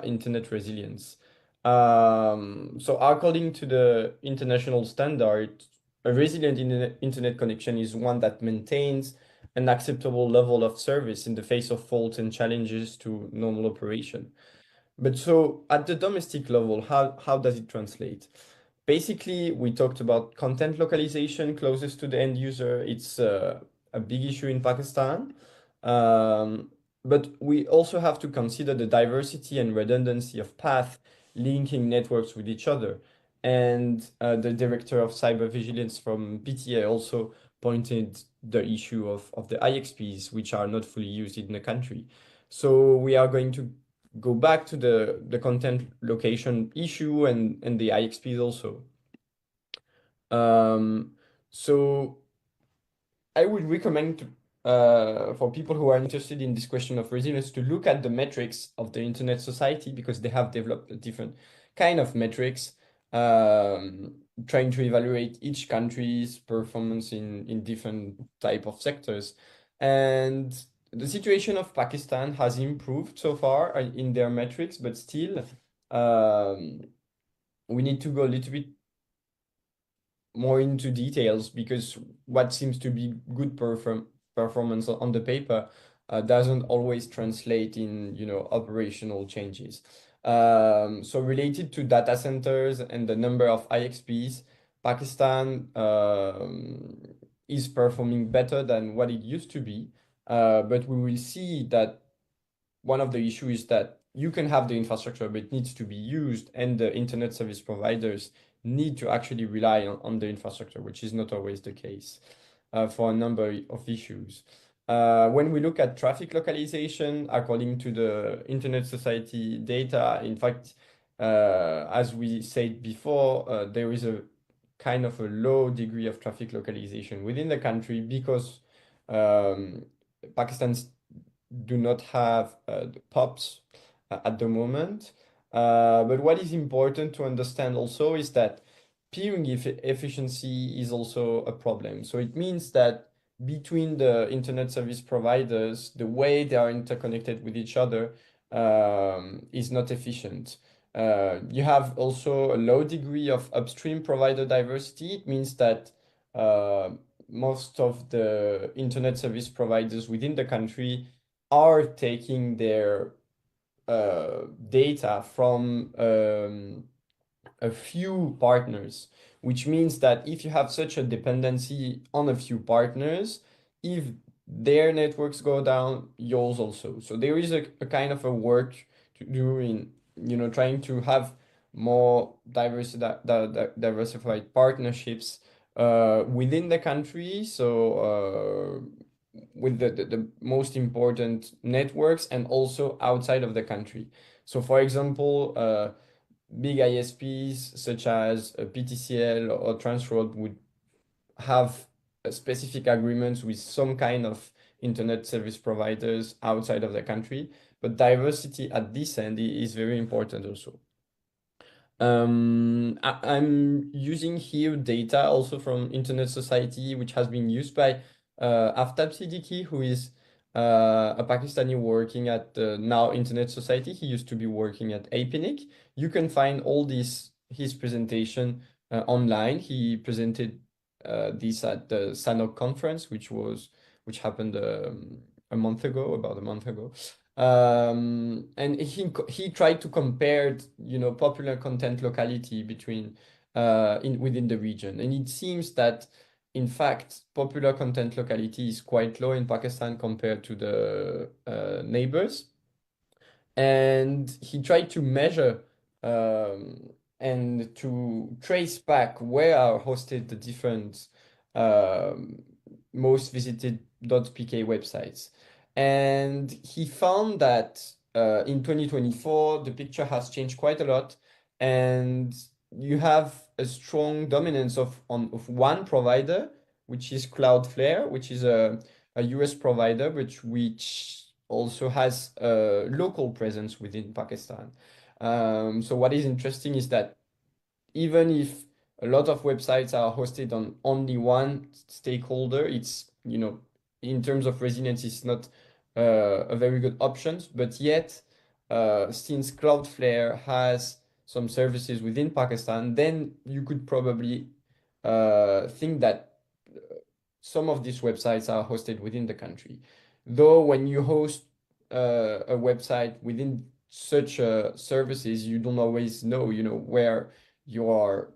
internet resilience. So according to the international standard, a resilient internet connection is one that maintains an acceptable level of service in the face of faults and challenges to normal operation. But so at the domestic level, how does it translate? Basically, we talked about content localization closest to the end user. It's a big issue in Pakistan. But we also have to consider the diversity and redundancy of path linking networks with each other. And the director of cyber vigilance from PTA also pointed the issue of the IXPs, which are not fully used in the country. So we are going to go back to the content location issue and the IXPs also. So I would recommend for people who are interested in this question of resilience to look at the metrics of the Internet Society, because they have developed a different kind of metrics, trying to evaluate each country's performance in different type of sectors. And the situation of Pakistan has improved so far in their metrics, but still we need to go a little bit more into details, because what seems to be good performance on the paper doesn't always translate in operational changes. So related to data centers and the number of IXPs, Pakistan is performing better than what it used to be, but we will see that one of the issues is that you can have the infrastructure, but it needs to be used, and the internet service providers need to actually rely on the infrastructure, which is not always the case for a number of issues. When we look at traffic localization, according to the Internet Society data, in fact, as we said before, there is a kind of a low degree of traffic localization within the country because Pakistans do not have the POPs at the moment. But what is important to understand also is that peering efficiency is also a problem. So it means that between the internet service providers, the way they are interconnected with each other is not efficient. You have also a low degree of upstream provider diversity. It means that most of the internet service providers within the country are taking their data from a few partners, which means that if you have such a dependency on a few partners, if their networks go down, yours also. So there is a kind of a work to do in, trying to have more diversified partnerships within the country. So with the most important networks and also outside of the country. So for example, big ISPs such as PTCL or Transroad would have specific agreements with some kind of internet service providers outside of the country, but diversity at this end is very important also. I'm using here data also from Internet Society, which has been used by Aftab Siddiqui, who is a Pakistani working at now Internet Society. He used to be working at APNIC. You can find all his presentation online. He presented this at the SANOC conference, which happened about a month ago. And he tried to compare, popular content locality between within the region, and it seems that in fact popular content locality is quite low in Pakistan compared to the neighbors. And he tried to measure and to trace back where are hosted the different most visited .pk websites. And he found that in 2024, the picture has changed quite a lot. And you have a strong dominance of one provider, which is Cloudflare, which is a US provider, which also has a local presence within Pakistan. So what is interesting is that even if a lot of websites are hosted on only one stakeholder, it's, in terms of resilience, it's not a very good option. But yet, since Cloudflare has some services within Pakistan, then you could probably think that some of these websites are hosted within the country. Though when you host a website within such services, you don't always know, where you are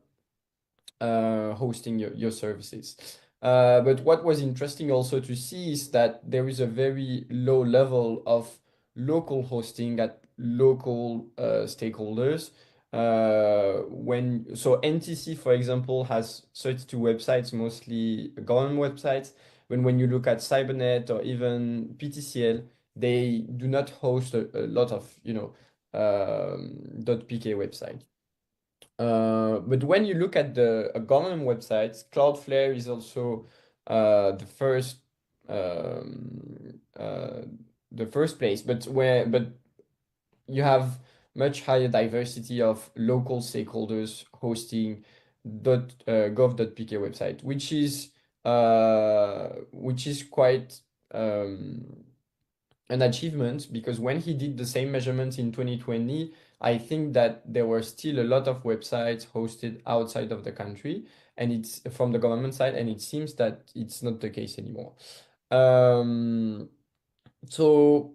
hosting your services. But what was interesting also to see is that there is a very low level of local hosting at local stakeholders. So NTC, for example, has 32 websites, mostly government websites. When you look at Cybernet or even PTCL, they do not host a lot of, .pk website. But when you look at the government websites, Cloudflare is also the first place, but you have much higher diversity of local stakeholders hosting gov.pk website, which is quite an achievement, because when he did the same measurements in 2020, I think that there were still a lot of websites hosted outside of the country, and it's from the government side, and it seems that it's not the case anymore. So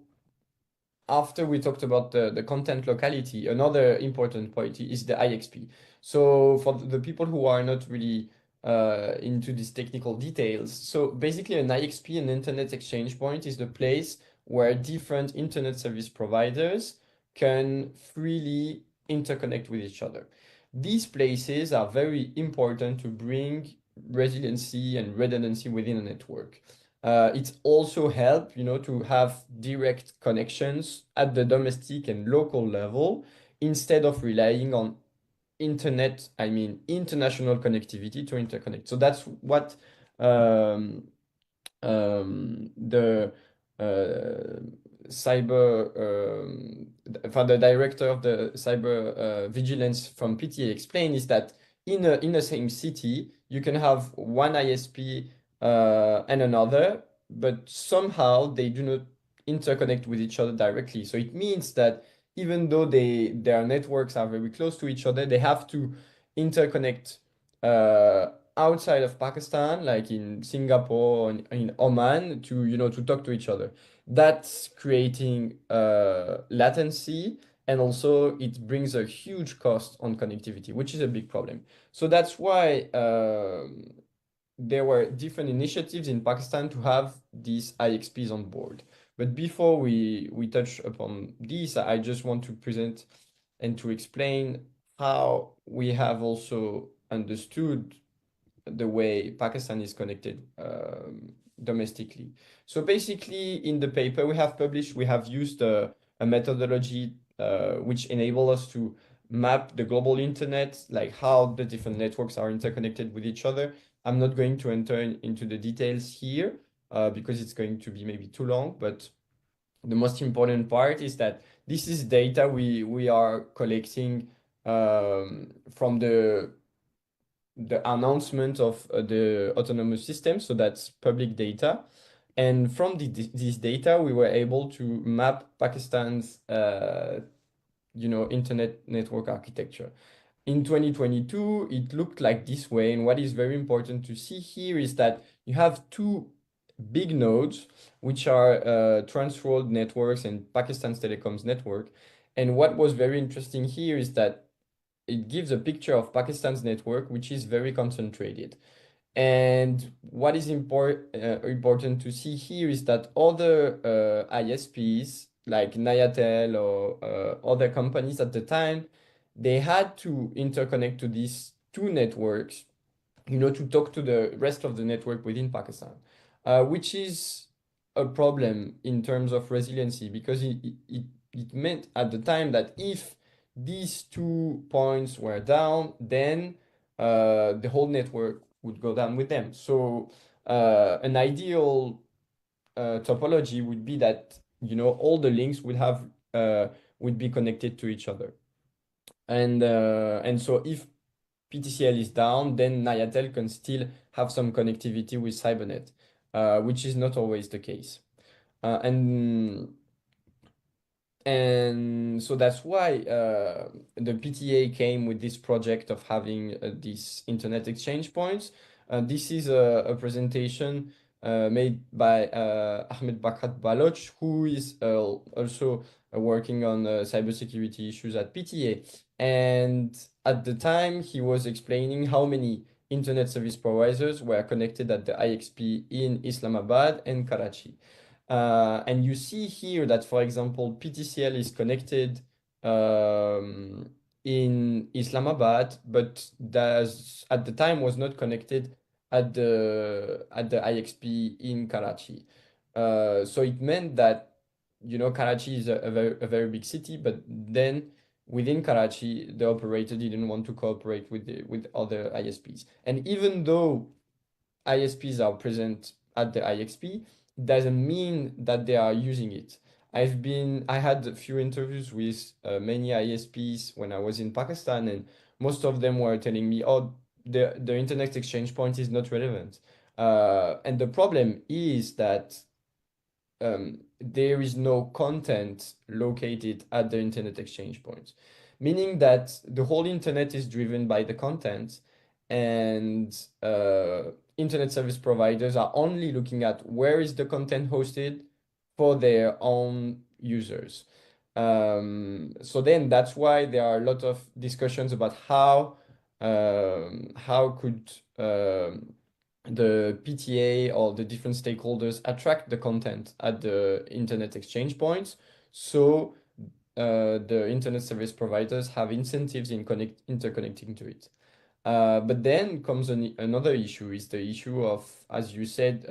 after we talked about the content locality, another important point is the IXP. So for the people who are not really into these technical details, so basically an IXP, an internet exchange point, is the place where different internet service providers can freely interconnect with each other. These places are very important to bring resiliency and redundancy within a network. It's also help, to have direct connections at the domestic and local level instead of relying on international connectivity to interconnect. So that's what the for the director of the cyber vigilance from PTA explained is that in the same city, you can have one ISP and another, but somehow they do not interconnect with each other directly. So it means that even though their networks are very close to each other, they have to interconnect outside of Pakistan, like in Singapore and in Oman, to talk to each other. That's creating latency, and also it brings a huge cost on connectivity, which is a big problem. So that's why there were different initiatives in Pakistan to have these IXPs on board. But before we touch upon this, I just want to present and to explain how we have also understood the way Pakistan is connected domestically. So basically, in the paper we have published, we have used a methodology which enable us to map the global internet, like how the different networks are interconnected with each other. I'm not going to enter into the details here because it's going to be maybe too long, but the most important part is that this is data we are collecting from the announcement of the autonomous system, so that's public data. And from this data, we were able to map Pakistan's internet network architecture. In 2022, it looked like this way. And what is very important to see here is that you have two big nodes, which are Transworld Networks and Pakistan's Telecoms network. And what was very interesting here is that it gives a picture of Pakistan's network, which is very concentrated. And what is important to see here is that other ISPs like Nayatel or other companies at the time, they had to interconnect to these two networks, to talk to the rest of the network within Pakistan, which is a problem in terms of resiliency, because it meant at the time that if these 2 points were down, then the whole network would go down with them. So an ideal topology would be that all the links would be connected to each other, and so if PTCL is down, then Nayatel can still have some connectivity with Cybernet, which is not always the case. And so that's why the PTA came with this project of having these internet exchange points. This is a presentation made by Ahmed Bakrat Baloch, who is also working on cybersecurity issues at PTA. And at the time, he was explaining how many internet service providers were connected at the IXP in Islamabad and Karachi. And you see here that, for example, PTCL is connected in Islamabad, but at the time was not connected at the IXP in Karachi. So it meant that Karachi is a very big city, but then within Karachi, the operator didn't want to cooperate with other ISPs. And even though ISPs are present at the IXP, doesn't mean that they are using it. I had a few interviews with many ISPs when I was in Pakistan, and most of them were telling me, oh, the internet exchange point is not relevant. And the problem is that there is no content located at the internet exchange point, meaning that the whole internet is driven by the content, and internet service providers are only looking at where is the content hosted for their own users. So then that's why there are a lot of discussions about how could the PTA or the different stakeholders attract the content at the internet exchange points. So the internet service providers have incentives in interconnecting to it. But then comes another issue, is the issue of, as you said,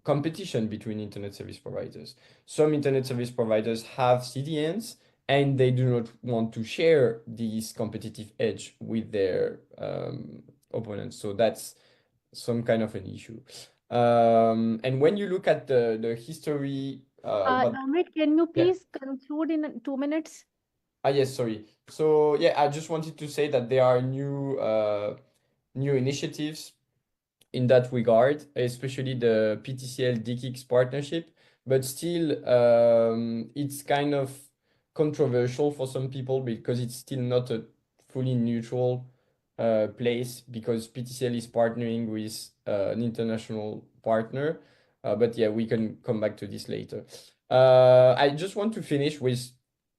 competition between internet service providers. Some internet service providers have CDNs and they do not want to share this competitive edge with their opponents. So that's some kind of an issue. And when you look at the history, Amit, can you Yeah. please conclude in 2 minutes? Yes, sorry. So yeah, I just wanted to say that there are new initiatives in that regard, especially the PTCL DKIX partnership, but still it's kind of controversial for some people because it's still not a fully neutral place, because PTCL is partnering with an international partner. But yeah, we can come back to this later. I just want to finish with,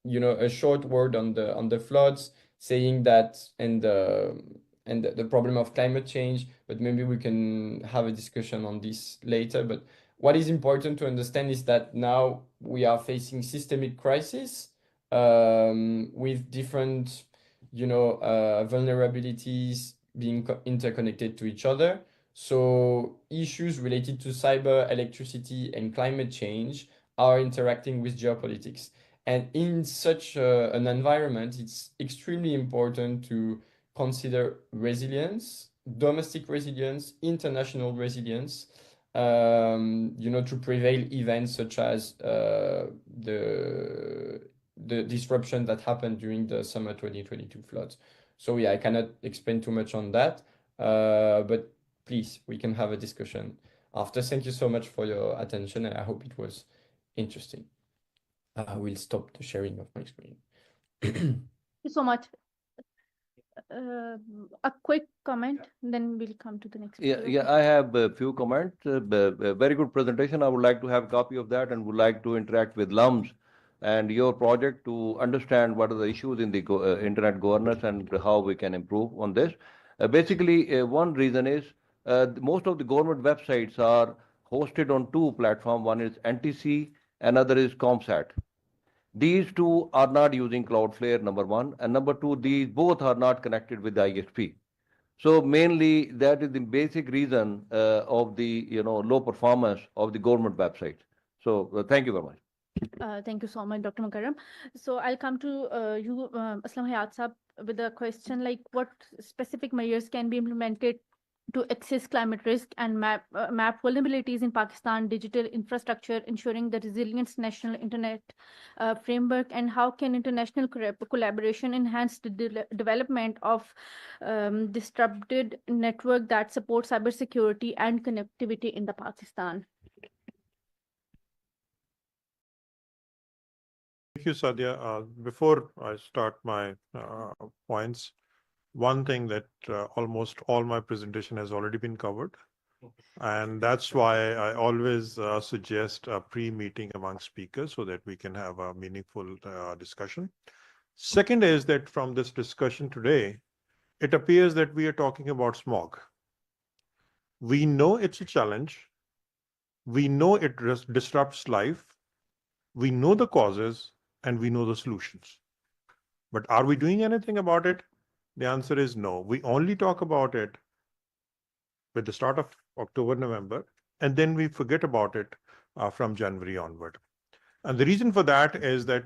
a short word on the floods, saying that, and the problem of climate change, but maybe we can have a discussion on this later. But what is important to understand is that now we are facing systemic crisis with different, vulnerabilities being interconnected to each other. So issues related to cyber, electricity, and climate change are interacting with geopolitics. And in such an environment, it's extremely important to consider resilience, domestic resilience, international resilience, to prevail events such as the disruption that happened during the summer 2022 floods. So yeah, I cannot explain too much on that, but please, we can have a discussion after. Thank you so much for your attention, and I hope it was interesting. I will stop the sharing of my screen. Thank you so much. A quick comment, then we'll come to the next. Yeah, I have a few comments. Very good presentation. I would like to have a copy of that and would like to interact with LUMS and your project to understand what are the issues in the internet governance and how we can improve on this. Basically, one reason is most of the government websites are hosted on two platforms. One is NTC, another is ComSat. These two are not using Cloudflare, number one, and number two, these both are not connected with the ISP. So mainly that is the basic reason of the low performance of the government website. So thank you very much. Thank you so much, Dr. Mukarram. So I'll come to you, Aslam Hayat Saab, with a question like what specific measures can be implemented to assess climate risk and map vulnerabilities in Pakistan digital infrastructure, ensuring the resilience national internet framework, and how can international collaboration enhance the development of distributed network that supports cybersecurity and connectivity in the Pakistan? Thank you, Sadia. Before I start my points, one thing that almost all my presentation has already been covered. And that's why I always suggest a pre-meeting among speakers so that we can have a meaningful discussion. Second is that from this discussion today, it appears that we are talking about smog. We know it's a challenge. We know it disrupts life. We know the causes and we know the solutions. But are we doing anything about it? The answer is no. We only talk about it with the start of October, November, and then we forget about it from January onward. And the reason for that is that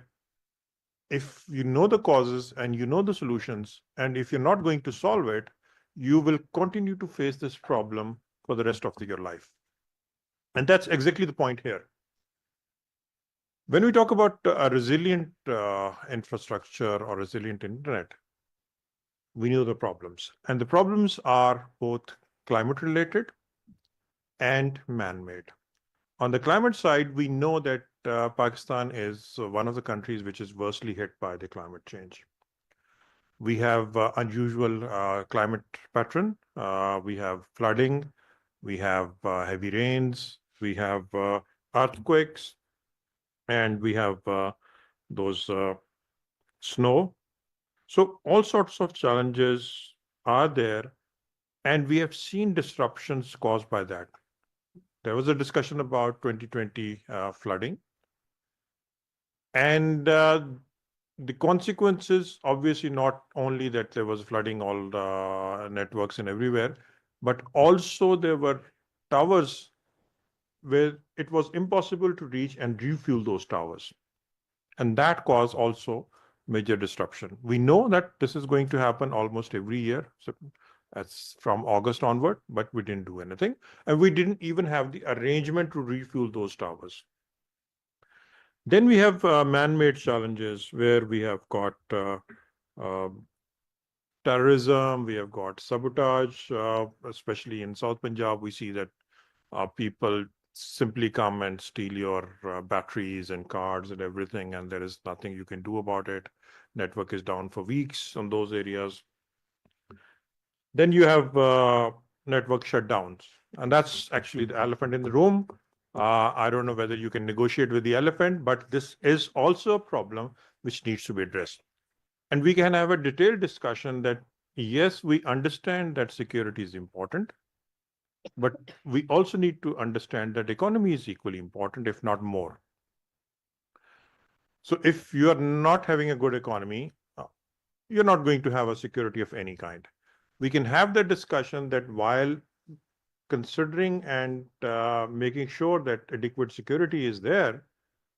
if you know the causes and you know the solutions, and if you're not going to solve it, you will continue to face this problem for the rest of your life. And that's exactly the point here. When we talk about a resilient infrastructure or resilient internet, we know the problems. And the problems are both climate related and man-made. On the climate side, we know that Pakistan is one of the countries which is worstly hit by the climate change. We have unusual climate pattern. We have flooding, we have heavy rains, we have earthquakes, and we have those snow. So all sorts of challenges are there, and we have seen disruptions caused by that. There was a discussion about 2020 flooding, and the consequences, obviously not only that there was flooding all the networks and everywhere, but also there were towers where it was impossible to reach and refuel those towers. And that caused also major disruption. We know that this is going to happen almost every year. So that's from August onward, but we didn't do anything. And we didn't even have the arrangement to refuel those towers. Then we have man-made challenges where we have got uh, terrorism, we have got sabotage, especially in South Punjab. We see that people simply come and steal your batteries and cards and everything, and there is nothing you can do about it. Network is down for weeks on those areas. Then you have network shutdowns, and that's actually the elephant in the room. I don't know whether you can negotiate with the elephant, but this is also a problem which needs to be addressed. And we can have a detailed discussion that, yes, we understand that security is important, but we also need to understand that economy is equally important, if not more. So if you are not having a good economy, you're not going to have a security of any kind. We can have the discussion that while considering and making sure that adequate security is there,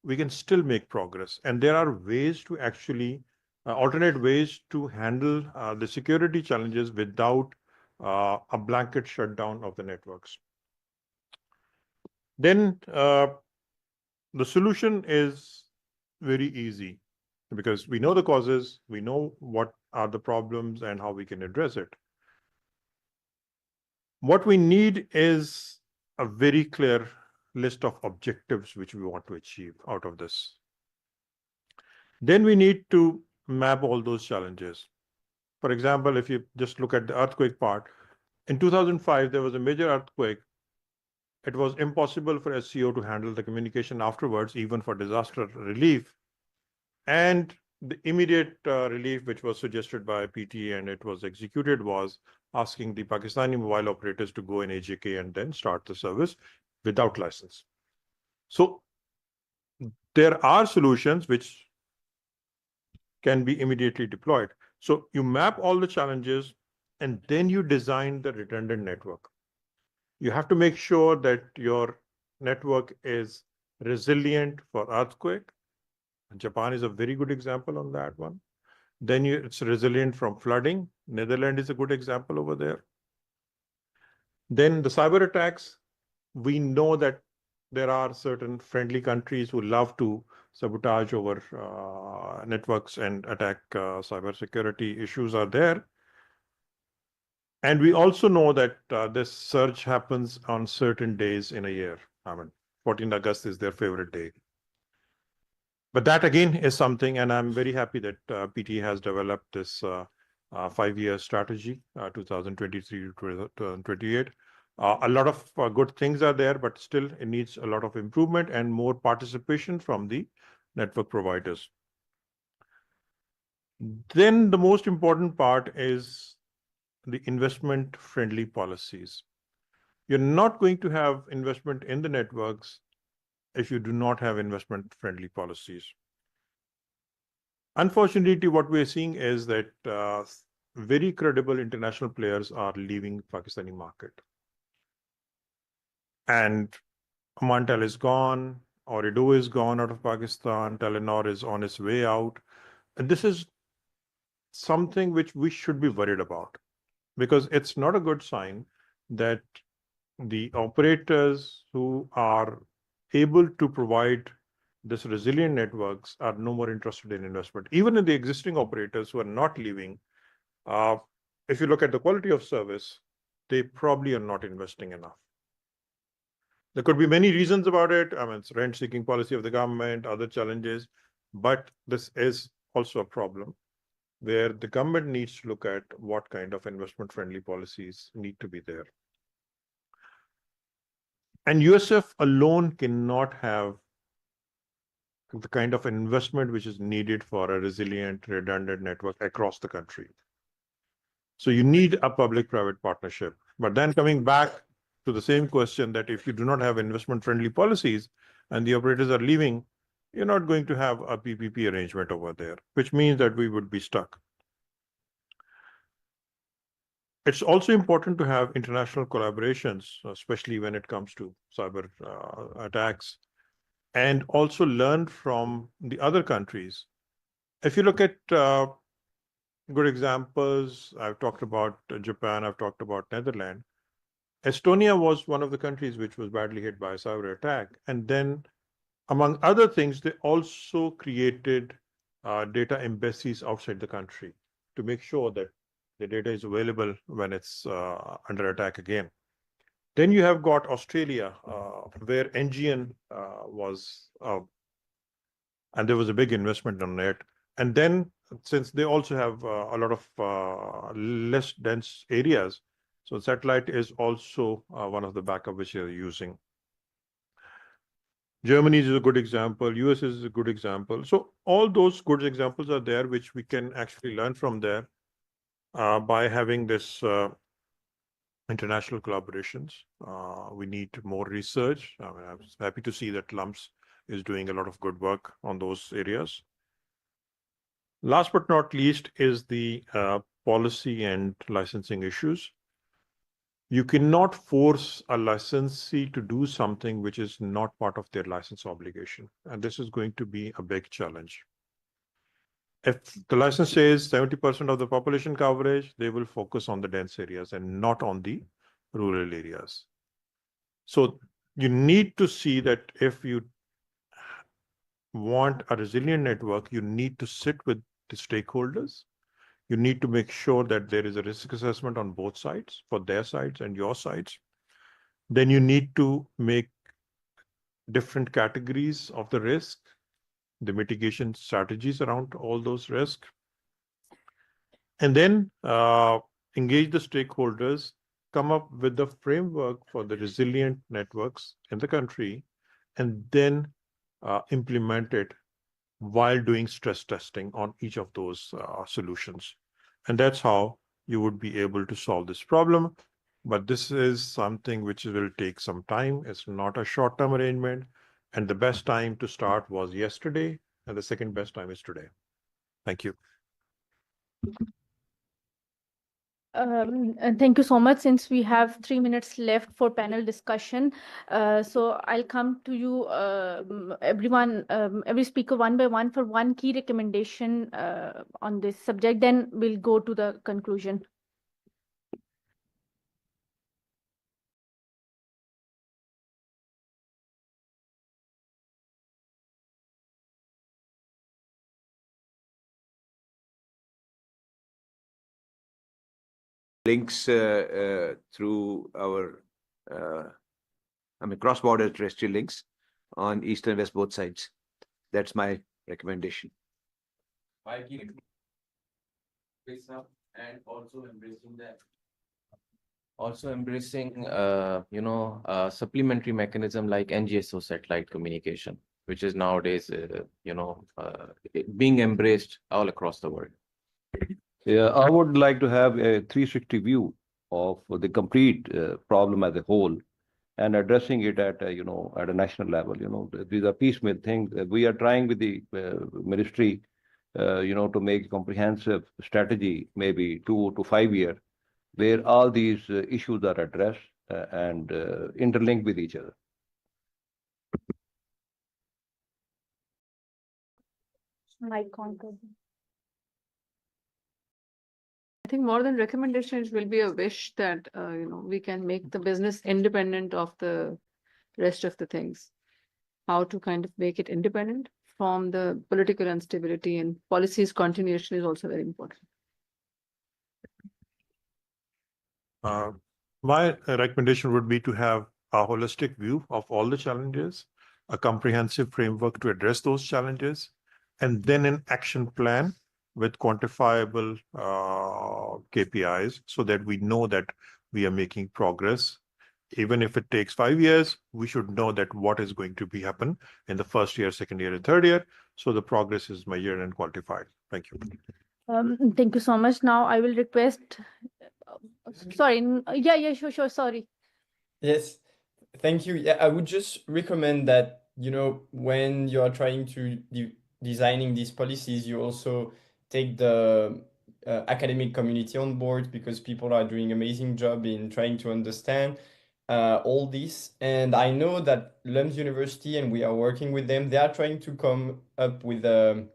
we can still make progress. And there are ways to actually, alternate ways to handle the security challenges without a blanket shutdown of the networks. Then the solution is very easy because we know the causes, we know what are the problems and how we can address it. What we need is a very clear list of objectives which we want to achieve out of this. Then we need to map all those challenges. For example, if you just look at the earthquake part, in 2005, there was a major earthquake. It was impossible for SCO to handle the communication afterwards, even for disaster relief. And the immediate relief, which was suggested by PT and it was executed, was asking the Pakistani mobile operators to go in AJK and then start the service without license. So there are solutions which can be immediately deployed. So you map all the challenges and then you design the redundant network. You have to make sure that your network is resilient for earthquake. Japan is a very good example on that one. Then it's resilient from flooding. Netherlands is a good example over there. Then the cyber attacks, we know that there are certain friendly countries who love to sabotage over networks and attack cybersecurity issues are there. And we also know that this surge happens on certain days in a year. I mean, 14th August is their favorite day. But that again is something, and I'm very happy that PT has developed this 5-year strategy, 2023 to 2028. A lot of good things are there, but still it needs a lot of improvement and more participation from the network providers. Then the most important part is the investment-friendly policies. You're not going to have investment in the networks if you do not have investment-friendly policies. Unfortunately, what we're seeing is that very credible international players are leaving Pakistani market. And Omantel is gone, Ooredoo is gone out of Pakistan, Telenor is on its way out. And this is something which we should be worried about, because it's not a good sign that the operators who are able to provide this resilient networks are no more interested in investment. Even in the existing operators who are not leaving, if you look at the quality of service, they probably are not investing enough. There could be many reasons about it. I mean, it's rent-seeking policy of the government, other challenges, but this is also a problem where the government needs to look at what kind of investment-friendly policies need to be there. And USF alone cannot have the kind of investment which is needed for a resilient, redundant network across the country. So you need a public-private partnership. But then coming back to the same question, that if you do not have investment-friendly policies and the operators are leaving, you're not going to have a PPP arrangement over there, which means that we would be stuck. It's also important to have international collaborations, especially when it comes to cyber attacks, and also learn from the other countries. If you look at good examples, I've talked about Japan, I've talked about Netherlands. Estonia was one of the countries which was badly hit by a cyber attack. And then, among other things, they also created data embassies outside the country to make sure that the data is available when it's under attack again. Then you have got Australia, where NGN was, and there was a big investment on it. And then, since they also have a lot of less dense areas, so satellite is also one of the backup which they're using. Germany is a good example. US is a good example. So all those good examples are there, which we can actually learn from there by having this international collaborations. We need more research. I mean, I'm happy to see that LUMS is doing a lot of good work on those areas. Last but not least is the policy and licensing issues. You cannot force a licensee to do something which is not part of their license obligation. And this is going to be a big challenge. If the license says 70% of the population coverage, they will focus on the dense areas and not on the rural areas. So you need to see that if you want a resilient network, you need to sit with the stakeholders. You need to make sure that there is a risk assessment on both sides, for their sides and your sides. Then you need to make different categories of the risk, the mitigation strategies around all those risks. And then engage the stakeholders, come up with the framework for the resilient networks in the country, and then implement it while doing stress testing on each of those solutions. And that's how you would be able to solve this problem. But this is something which will take some time. It's not a short-term arrangement. And the best time to start was yesterday, and the second best time is today. Thank you. And thank you so much. Since we have 3 minutes left for panel discussion, so I'll come to you, everyone, every speaker one by one for one key recommendation on this subject. Then we'll go to the conclusion. Links through our, cross-border terrestrial links on east and west, both sides. That's my recommendation. And also embracing that. Also embracing, supplementary mechanism like NGSO satellite communication, which is nowadays, being embraced all across the world. Yeah, I would like to have a 360 view of the complete problem as a whole and addressing it at, at a national level. These are piecemeal things. We are trying with the ministry, to make a comprehensive strategy, maybe 2 to 5 years, where all these issues are addressed and interlinked with each other. I think more than recommendations will be a wish that, we can make the business independent of the rest of the things. How to kind of make it independent from the political instability, and policies continuation is also very important. My recommendation would be to have a holistic view of all the challenges, a comprehensive framework to address those challenges, and then an action plan with quantifiable KPIs so that we know that we are making progress. Even if it takes 5 years, we should know that what is going to be happen in the first year, second year, and third year. So the progress is measured and quantified. Thank you. Thank you so much. Now I will request, sorry, sure, sorry. Yes, thank you. Yeah, I would just recommend that you know, when you are trying to designing these policies, you also take the academic community on board, because people are doing amazing job in trying to understand all this. And I know that LUMS University, and we are working with them, they are trying to come up with an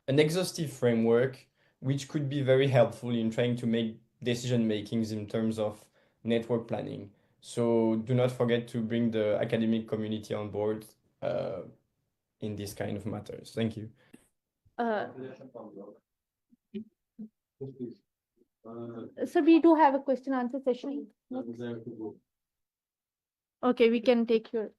exhaustive framework, which could be very helpful in trying to make decision makings in terms of network planning. So do not forget to bring the academic community on board in these kind of matters. Thank you. So we do have a question answer session. Okay, we can take your.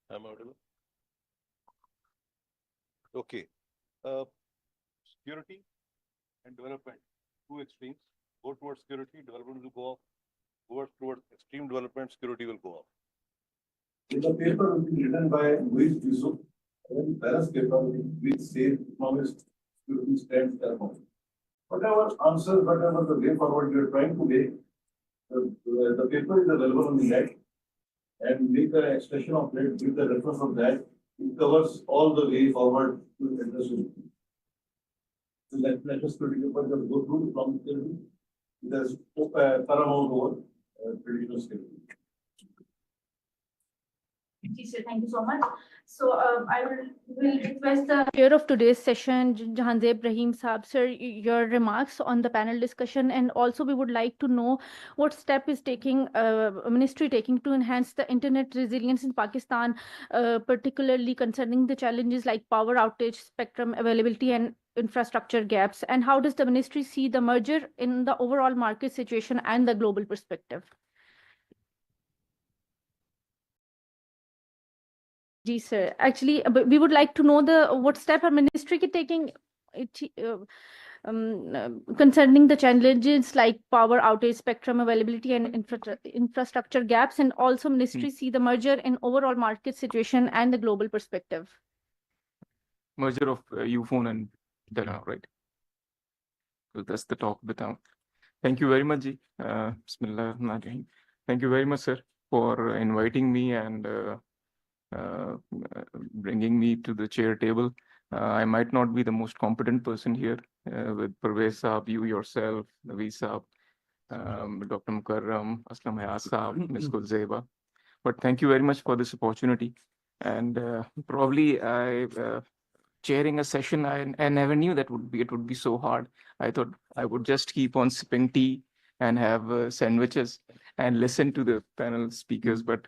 I'm audible. Okay. Security and development, two extremes. Go towards security, development will go up. Go towards extreme development, security will go up. The paper will be written by Louis Yusuf, and Paris paper which says economist security stands alone. Whatever answers, whatever the way forward you are trying to make, the paper is available on the net, and make the expression of it, with the reference of that, it covers all the way forward to address it. So let us go through from security. There's paramount over traditional security. Thank you so much. So I will request the chair of today's session, Jahanzeb Rahim Saab, sir, your remarks on the panel discussion, and also we would like to know what step is taking ministry taking to enhance the internet resilience in Pakistan, particularly concerning the challenges like power outage, spectrum availability, and infrastructure gaps, and how does the ministry see the merger in the overall market situation and the global perspective? Ji sir, actually, we would like to know what step our ministry is taking concerning the challenges like power outage, spectrum availability, and infrastructure gaps, and also ministry see the merger in overall market situation and the global perspective. Merger of Ufone and Dana, right? So that's the talk bit now. Thank you very much, Ji. Bismillah. Thank you very much, sir, for inviting me and bringing me to the chair table. I might not be the most competent person here with Parvez Saab, you yourself, Naveed Saab, Dr. Mukarram, Aslam Hayat Saab, Ms. Gulzeba. But thank you very much for this opportunity. And probably chairing a session, I never knew that it would be so hard. I thought I would just keep on sipping tea and have sandwiches and listen to the panel speakers. But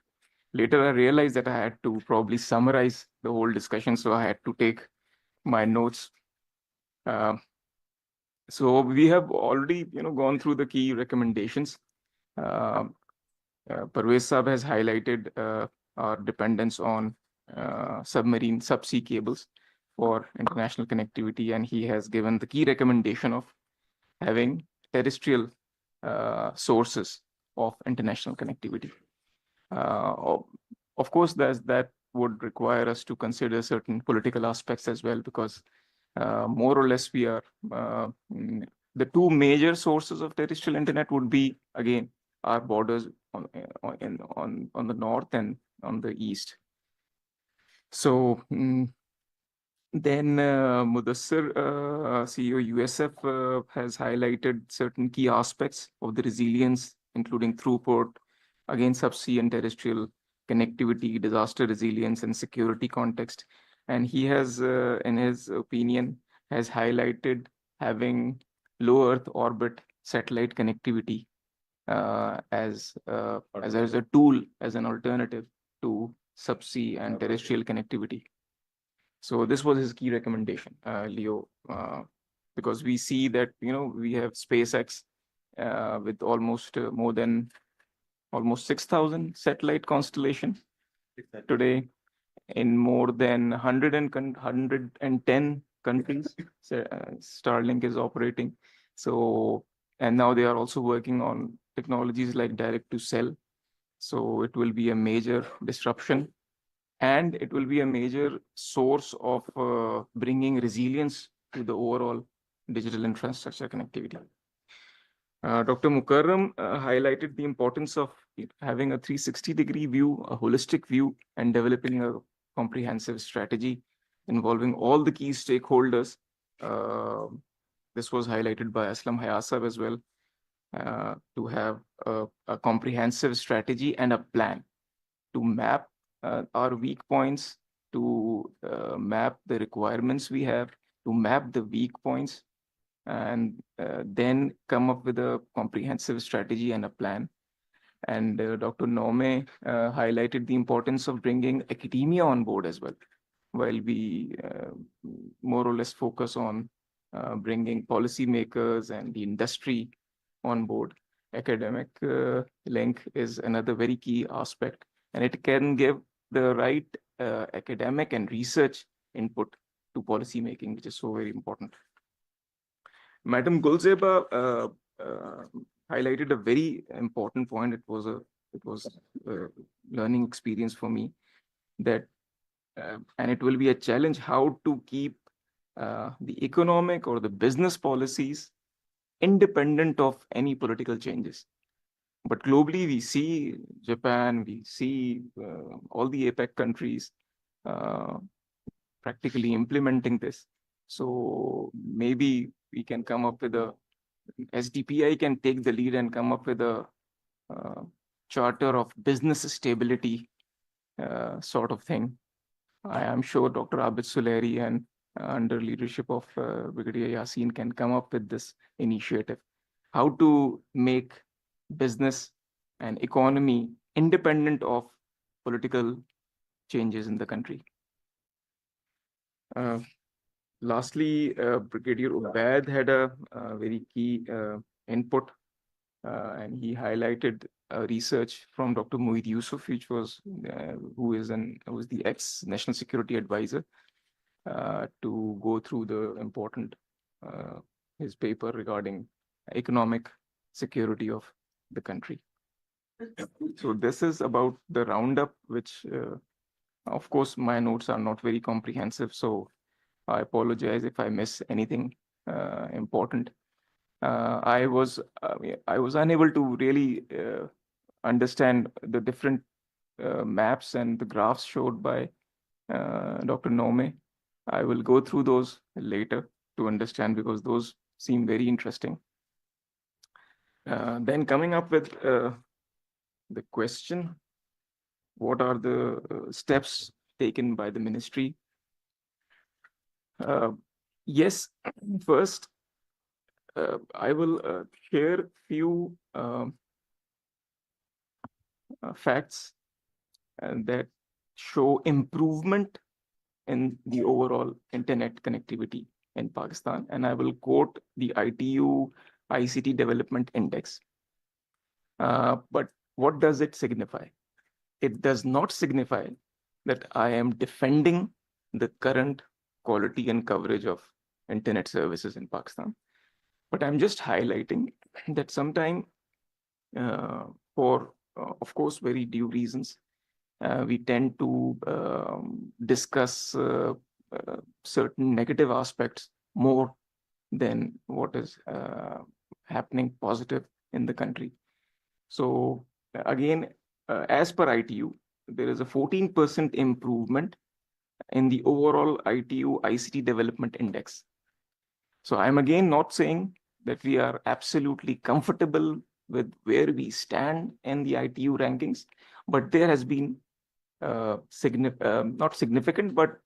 later I realized that I had to probably summarize the whole discussion, so I had to take my notes. So we have already, gone through the key recommendations. Parvez Saab has highlighted our dependence on submarine subsea cables for international connectivity, and he has given the key recommendation of having terrestrial sources of international connectivity. Of course, that would require us to consider certain political aspects as well, because more or less we are the two major sources of terrestrial internet would be, again, our borders on the north and on the east. So then Mudassir, CEO USF, has highlighted certain key aspects of the resilience, including throughput, again, subsea and terrestrial connectivity, disaster resilience, and security context. And he has, in his opinion, has highlighted having low Earth orbit satellite connectivity as a tool, as an alternative to subsea and terrestrial connectivity. So this was his key recommendation, Leo, because we see that, we have SpaceX with almost more than almost 6,000 satellite constellation today in more than 110 countries. Starlink is operating. So, and now they are also working on technologies like direct to cell. So it will be a major disruption. and it will be a major source of bringing resilience to the overall digital infrastructure connectivity. Dr. Mukarram highlighted the importance of having a 360-degree view, a holistic view, and developing a comprehensive strategy involving all the key stakeholders. This was highlighted by Aslam Hayasab as well, to have a comprehensive strategy and a plan to map our weak points, to map the requirements we have, to map the weak points, and then come up with a comprehensive strategy and a plan. And Dr. Nome highlighted the importance of bringing academia on board as well, while we more or less focus on bringing policymakers and the industry on board. Academic link is another very key aspect, and it can give the right academic and research input to policy making, which is so very important. Madam Gulzeba highlighted a very important point. It was a learning experience for me, that and it will be a challenge how to keep the economic or the business policies independent of any political changes. But globally, we see Japan, we see all the APEC countries practically implementing this. So maybe we can come up with SDPI can take the lead and come up with a charter of business stability sort of thing. I am sure Dr. Abid Suleri and under leadership of Brigadier Yassin can come up with this initiative. How to make business and economy independent of political changes in the country. Lastly, Brigadier Ubaid had a very key input, and he highlighted research from Dr. Mueed Yusuf, which was who was the ex-National Security Advisor, to go through the important his paper regarding economic security of the country. So this is about the roundup, which of course my notes are not very comprehensive, so I apologize if I miss anything important. I was unable to really understand the different maps and the graphs showed by Dr. Nome. I will go through those later to understand, because those seem very interesting. Then coming up with the question, what are the steps taken by the ministry? Yes, first, I will share few facts that show improvement in the overall internet connectivity in Pakistan, and I will quote the ITU ICT Development Index. But what does it signify? It does not signify that I am defending the current quality and coverage of internet services in Pakistan, but I'm just highlighting that sometime for, of course, very due reasons, we tend to discuss certain negative aspects more than what is happening positive in the country. So again, as per ITU, there is a 14% improvement in the overall ITU ICT Development Index. So I'm again not saying that we are absolutely comfortable with where we stand in the ITU rankings, but there has been not significant, but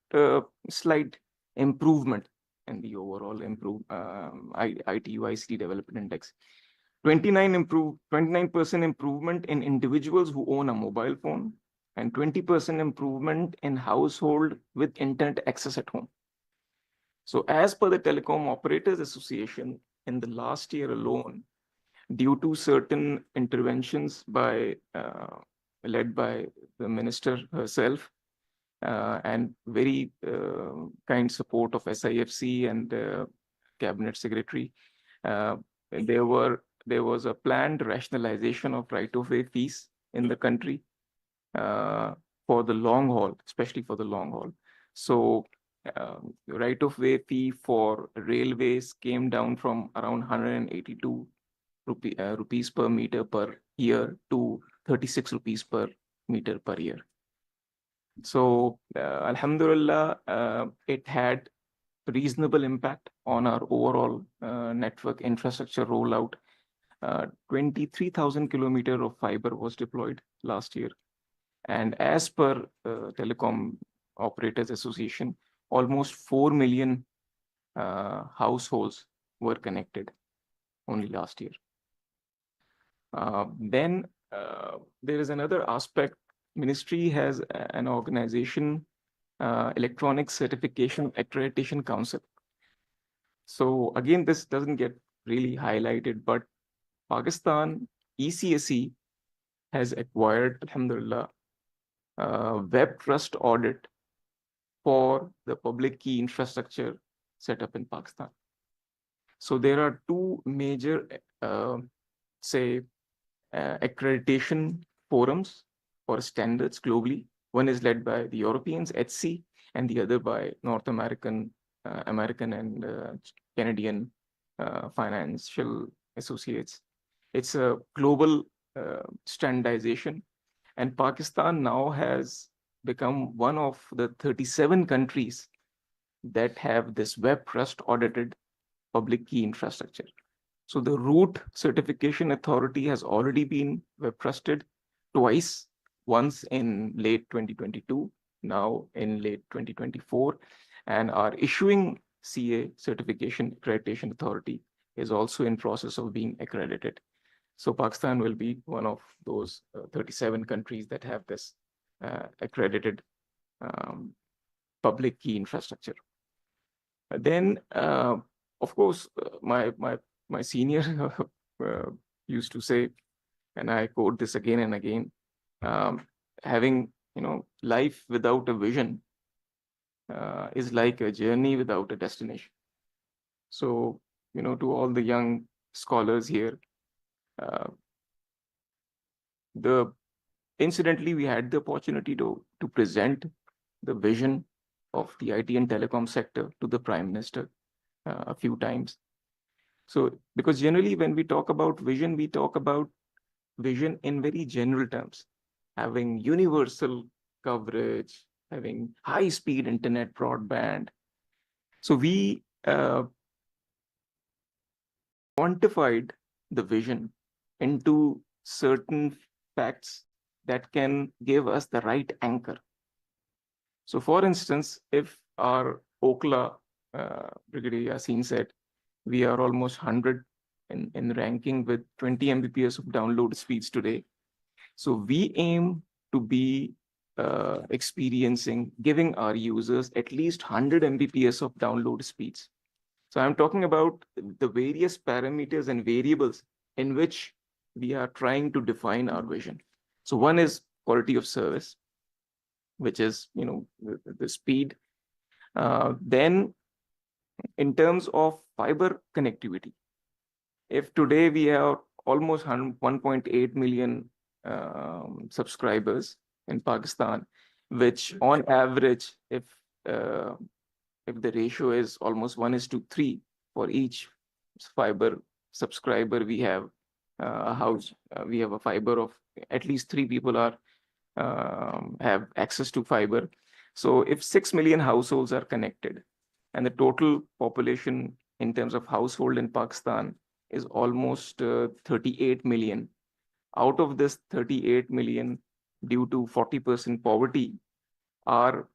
slight improvement in the overall ITU ICT Development Index. 29% improvement in individuals who own a mobile phone, and 20% improvement in household with internet access at home. So as per the Telecom Operators Association, in the last year alone, due to certain interventions led by the minister herself, and very kind support of SIFC and Cabinet Secretary, there was a planned rationalization of right-of-way fees in the country. for the long haul, especially for the long haul. So right of way fee for railways came down from around 182 rupees per meter per year to 36 rupees per meter per year. So Alhamdulillah, it had reasonable impact on our overall network infrastructure rollout. 23,000 kilometers of fiber was deployed last year. And as per Telecom Operators Association, almost 4 million households were connected only last year. Then there is another aspect. Ministry has an organization, Electronic Certification Accreditation Council. So again, this doesn't get really highlighted, but Pakistan ECSE has acquired, alhamdulillah, web trust audit for the public key infrastructure set up in Pakistan. So there are two major, accreditation forums or standards globally. One is led by the Europeans, HC, and the other by North American, and Canadian financial associates. It's a global standardization, and Pakistan now has become one of the 37 countries that have this web trust audited public key infrastructure. So the root certification authority has already been web trusted twice, once in late 2022, now in late 2024, and our issuing CA certification accreditation authority is also in process of being accredited. So Pakistan will be one of those 37 countries that have this accredited public key infrastructure. Then, of course, my senior used to say, and I quote this again and again, having life without a vision is like a journey without a destination. So to all the young scholars here, incidentally we had the opportunity to present the vision of the IT and telecom sector to the Prime Minister a few times. So because generally when we talk about vision, we talk about vision in very general terms, having universal coverage, having high-speed internet broadband. So we quantified the vision into certain facts that can give us the right anchor. So for instance, if our Okla, Brigadier Yasin said, we are almost 100 in ranking with 20 Mbps of download speeds today. So we aim to be giving our users at least 100 Mbps of download speeds. So I'm talking about the various parameters and variables in which we are trying to define our vision. So one is quality of service, which is the speed. Then in terms of fiber connectivity, if today we have almost 1.8 million subscribers in Pakistan, which on average, if the ratio is almost 1:3 for each fiber subscriber, we have a house, we have a fiber of at least 3 people have access to fiber. So if 6 million households are connected, and the total population in terms of household in Pakistan is almost 38 million. Out of this 38 million, due to 40% poverty, our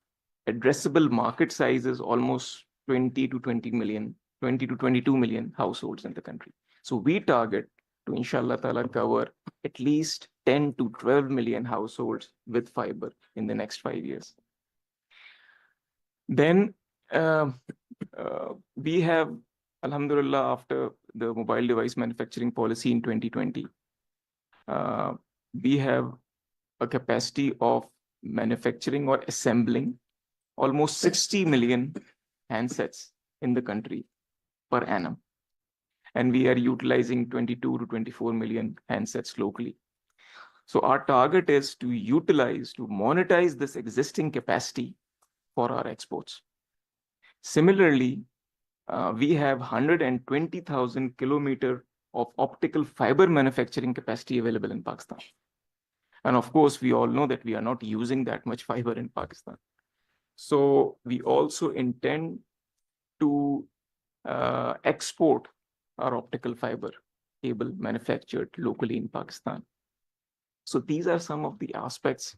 addressable market size is almost 20 to 22 million households in the country. So we target to, inshallah ta'ala, cover at least 10 to 12 million households with fiber in the next 5 years. Then we have, alhamdulillah, after the mobile device manufacturing policy in 2020, we have a capacity of manufacturing or assembling almost 60 million handsets in the country per annum. And we are utilizing 22 to 24 million handsets locally. So our target is to monetize this existing capacity for our exports. Similarly, we have 120,000 kilometers of optical fiber manufacturing capacity available in Pakistan. And of course, we all know that we are not using that much fiber in Pakistan. So we also intend to export our optical fiber cable manufactured locally in Pakistan. So these are some of the aspects.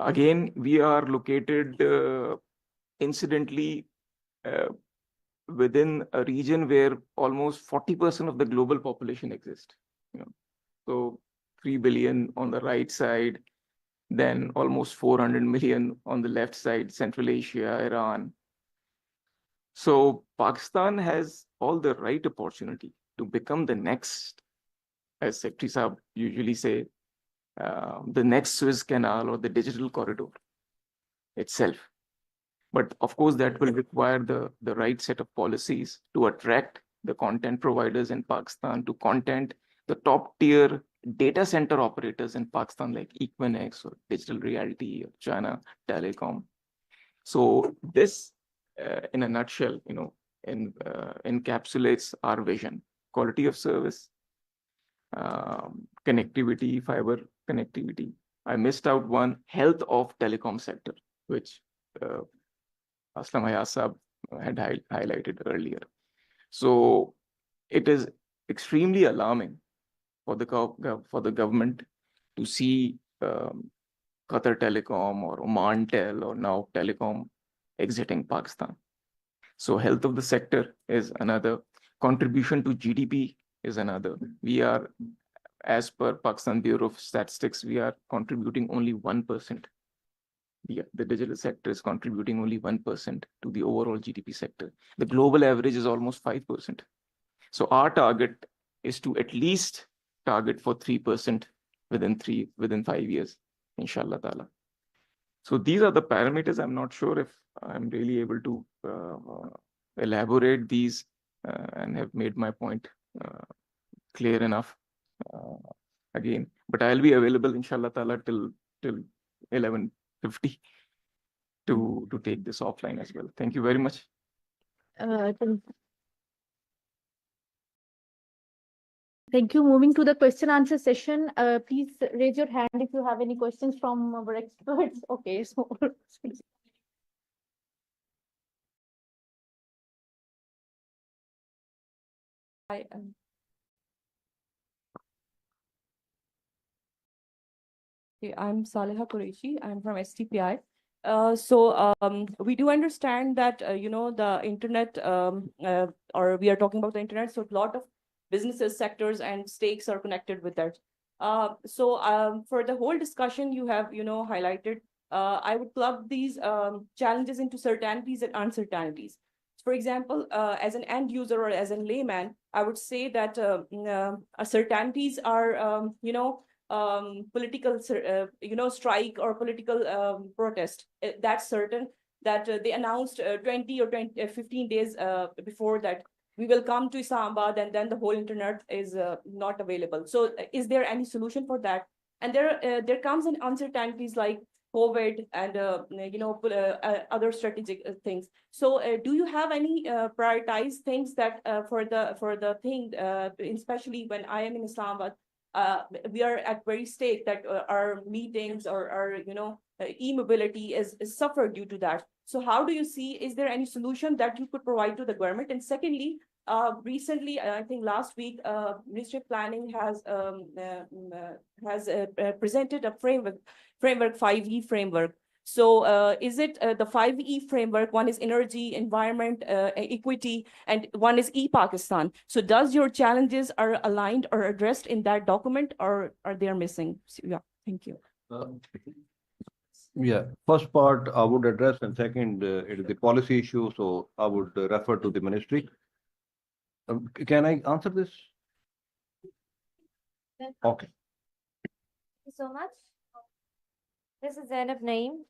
Again, we are located incidentally within a region where almost 40% of the global population exists. So 3 billion on the right side, then almost 400 million on the left side, Central Asia, Iran. So Pakistan has all the right opportunity to become the next, as Secretary Saab usually say, the next Suez Canal or the digital corridor itself. But of course, that will require the right set of policies to attract the content providers in Pakistan, to content the top tier data center operators in Pakistan, like Equinix or Digital Realty or China Telecom. So this, in a nutshell, encapsulates our vision: quality of service, connectivity, fiber connectivity. I missed out one: health of telecom sector, which Aslam Hayat Saab had highlighted earlier. So it is extremely alarming for the government to see Qatar Telecom or Oman Tel or now Telecom exiting Pakistan. So health of the sector is another. Contribution to GDP is another. We are, as per Pakistan Bureau of Statistics, we are contributing only 1%. The digital sector is contributing only 1% to the overall GDP sector. The global average is almost 5%. So our target is to at least target for 3% within 5 years, inshallah ta'ala. So these are the parameters. I'm not sure if I'm really able to elaborate these and have made my point clear enough again. But I'll be available, inshallah ta'ala, till 11:50 to take this offline as well. Thank you very much. Thank you. Moving to the question answer session. Please raise your hand if you have any questions from our experts. Okay, so I'm Saleha Qureshi. I'm from STPI. We do understand that, the internet, or we are talking about the internet, so a lot of businesses, sectors, and stakes are connected with that. For the whole discussion you have, highlighted, I would club these challenges into certainties and uncertainties. For example, as an end user or as a layman, I would say that certainties are, political, strike or political protest. That's certain that they announced 20 or 15 days before that we will come to Islamabad, and then the whole internet is not available. So is there any solution for that? And there comes in uncertainties like COVID and other strategic things. So do you have any prioritized things that for the thing, especially when I am in Islamabad, we are at very stake that our meetings or our e-mobility is suffered due to that. So how do you see, is there any solution that you could provide to the government? And secondly, recently, I think last week, Ministry of Planning has presented a framework 5E framework. So is it the 5E framework? One is energy, environment, equity, and one is e-Pakistan. So does your challenges are aligned or addressed in that document, or are they missing? So, yeah, thank you. Yeah, first part I would address, and second, it is the policy issue. So I would refer to the ministry. Can I answer this? Okay. Thank you so much. This is Zainab Naeem.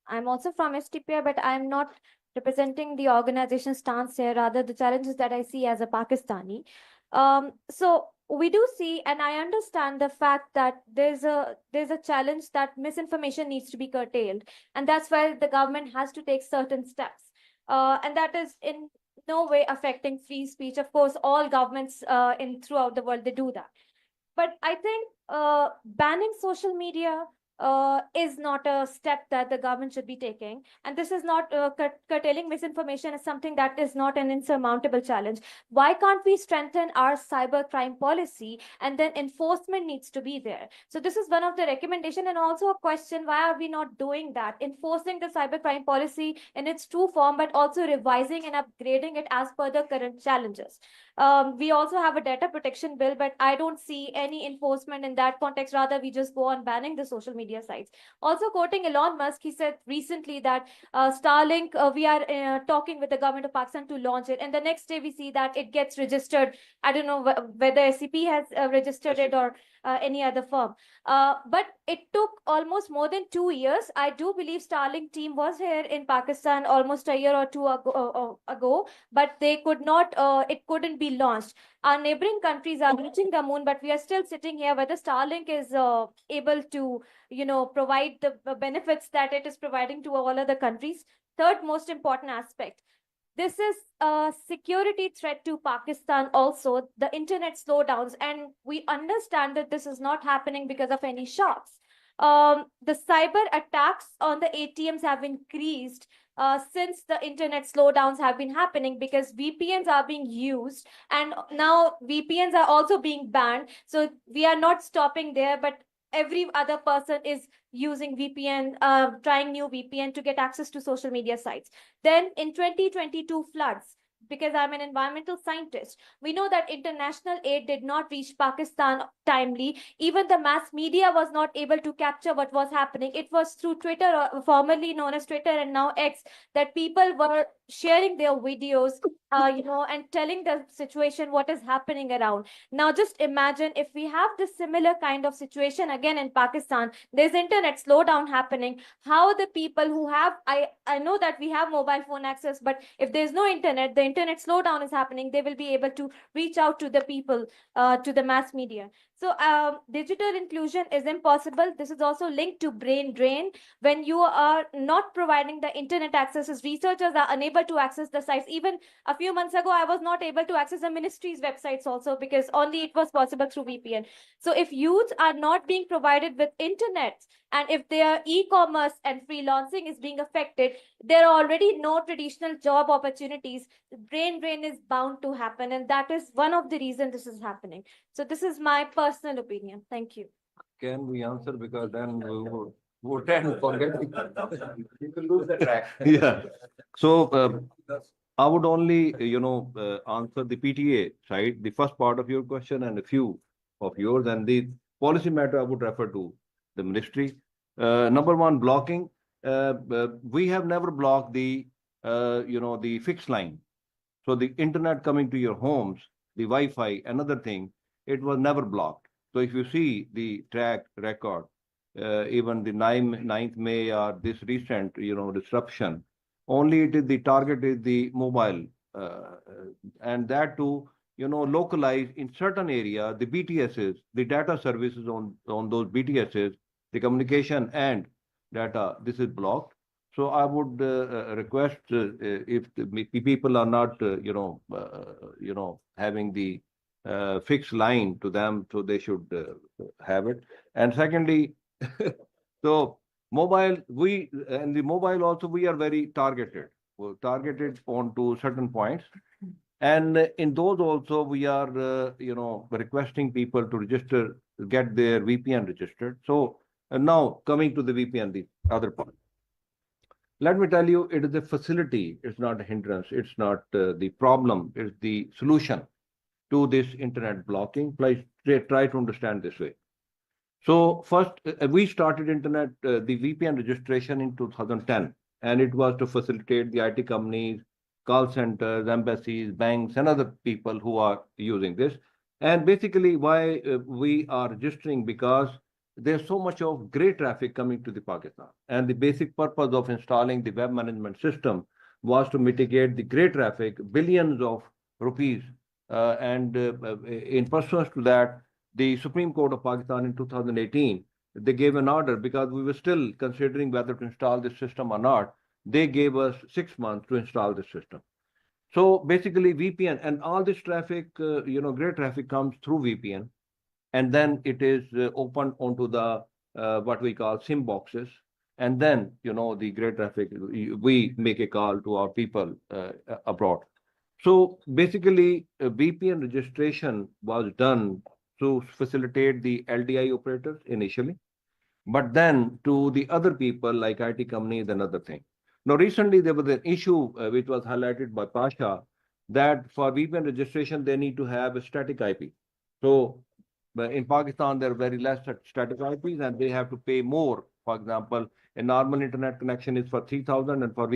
I'm also from STPI, but I'm not representing the organization stance here, rather the challenges that I see as a Pakistani. So we do see, and I understand the fact that there's a challenge that misinformation needs to be curtailed, and that's why the government has to take certain steps. And that is in no way affecting free speech. Of course, all governments in throughout the world, they do that. But I think banning social media is not a step that the government should be taking. And this is not curtailing misinformation is something that is not an insurmountable challenge. Why can't we strengthen our cybercrime policy, and then enforcement needs to be there? So this is one of the recommendation, and also a question, why are we not doing that? Enforcing the cybercrime policy in its true form, but also revising and upgrading it as per the current challenges. We also have a data protection bill, but I don't see any enforcement in that context. Rather, we just go on banning the social media sites. Also, quoting Elon Musk, he said recently that Starlink, we are talking with the government of Pakistan to launch it. And the next day we see that it gets registered. I don't know whether SCP has registered it or any other firm. But it took almost more than 2 years. I do believe Starlink team was here in Pakistan almost a year or two ago, but they could not, it couldn't be launched. Our neighboring countries are reaching the moon, but we are still sitting here. Whether Starlink is able to, provide the benefits that it is providing to all other countries. Third most important aspect, this is a security threat to Pakistan also, the internet slowdowns, and we understand that this is not happening because of any shocks. The cyber attacks on the ATMs have increased since the internet slowdowns have been happening, because VPNs are being used, and now VPNs are also being banned. So we are not stopping there, but every other person is using VPN, trying new VPN to get access to social media sites. Then in 2022 floods, because I'm an environmental scientist, we know that international aid did not reach Pakistan timely. Even the mass media was not able to capture what was happening. It was through Twitter, formerly known as Twitter and now X, that people were sharing their videos, and telling the situation, what is happening around. Now, just imagine if we have this similar kind of situation again in Pakistan, there's internet slowdown happening. How the people who have, I know that we have mobile phone access, but if there's no internet, the internet slowdown is happening, they will be able to reach out to the people, to the mass media. So digital inclusion is impossible. This is also linked to brain drain. When you are not providing the internet accesses, researchers are unable to access the sites. Even a few months ago, I was not able to access the ministry's websites also, because only it was possible through VPN. So if youth are not being provided with internet, and if their e-commerce and freelancing is being affected, there are already no traditional job opportunities. Brain drain is bound to happen, and that is one of the reasons this is happening. So this is my personal opinion. Thank you. Can we answer, because then we tend to forget. You can lose the track. Yeah. So I would only, answer the PTA side, the first part of your question, and a few of yours, and the policy matter I would refer to the ministry. Number one, blocking. We have never blocked the, the fixed line. So the internet coming to your homes, the Wi-Fi, another thing, it was never blocked. So if you see the track record, even the 9th May or this recent, disruption, only it is the target is the mobile, and that too, localized in certain area, the BTSs, the data services on those BTSs, the communication and data, this is blocked. So I would request if the people are not, having the fixed line to them, so they should have it. And secondly, so mobile, and the mobile also, we are very targeted. We're targeted onto certain points. And in those also, we are, requesting people to register, get their VPN registered. So now coming to the VPN, the other part. Let me tell you, it is a facility. It's not a hindrance. It's not the problem. It's the solution to this internet blocking. Please try to understand this way. So first, we started internet, the VPN registration in 2010, and it was to facilitate the IT companies, call centers, embassies, banks, and other people who are using this. And basically why we are registering, because there's so much of grey traffic coming to the Pakistan. And the basic purpose of installing the web management system was to mitigate the grey traffic, billions of rupees In pursuance to that, the Supreme Court of Pakistan in 2018, they gave an order because we were still considering whether to install this system or not. They gave us 6 months to install this system. So basically VPN and all this traffic, gray traffic comes through VPN, and then it is opened onto the what we call SIM boxes. And then, the gray traffic, we make a call to our people abroad. So basically, VPN registration was done to facilitate the LDI operators initially, but then to the other people like IT companies and other things. Now, recently there was an issue which was highlighted by Pasha that for VPN registration, they need to have a static IP. So in Pakistan, there are very less static IPs and they have to pay more. For example, a normal internet connection is for 3,000 and for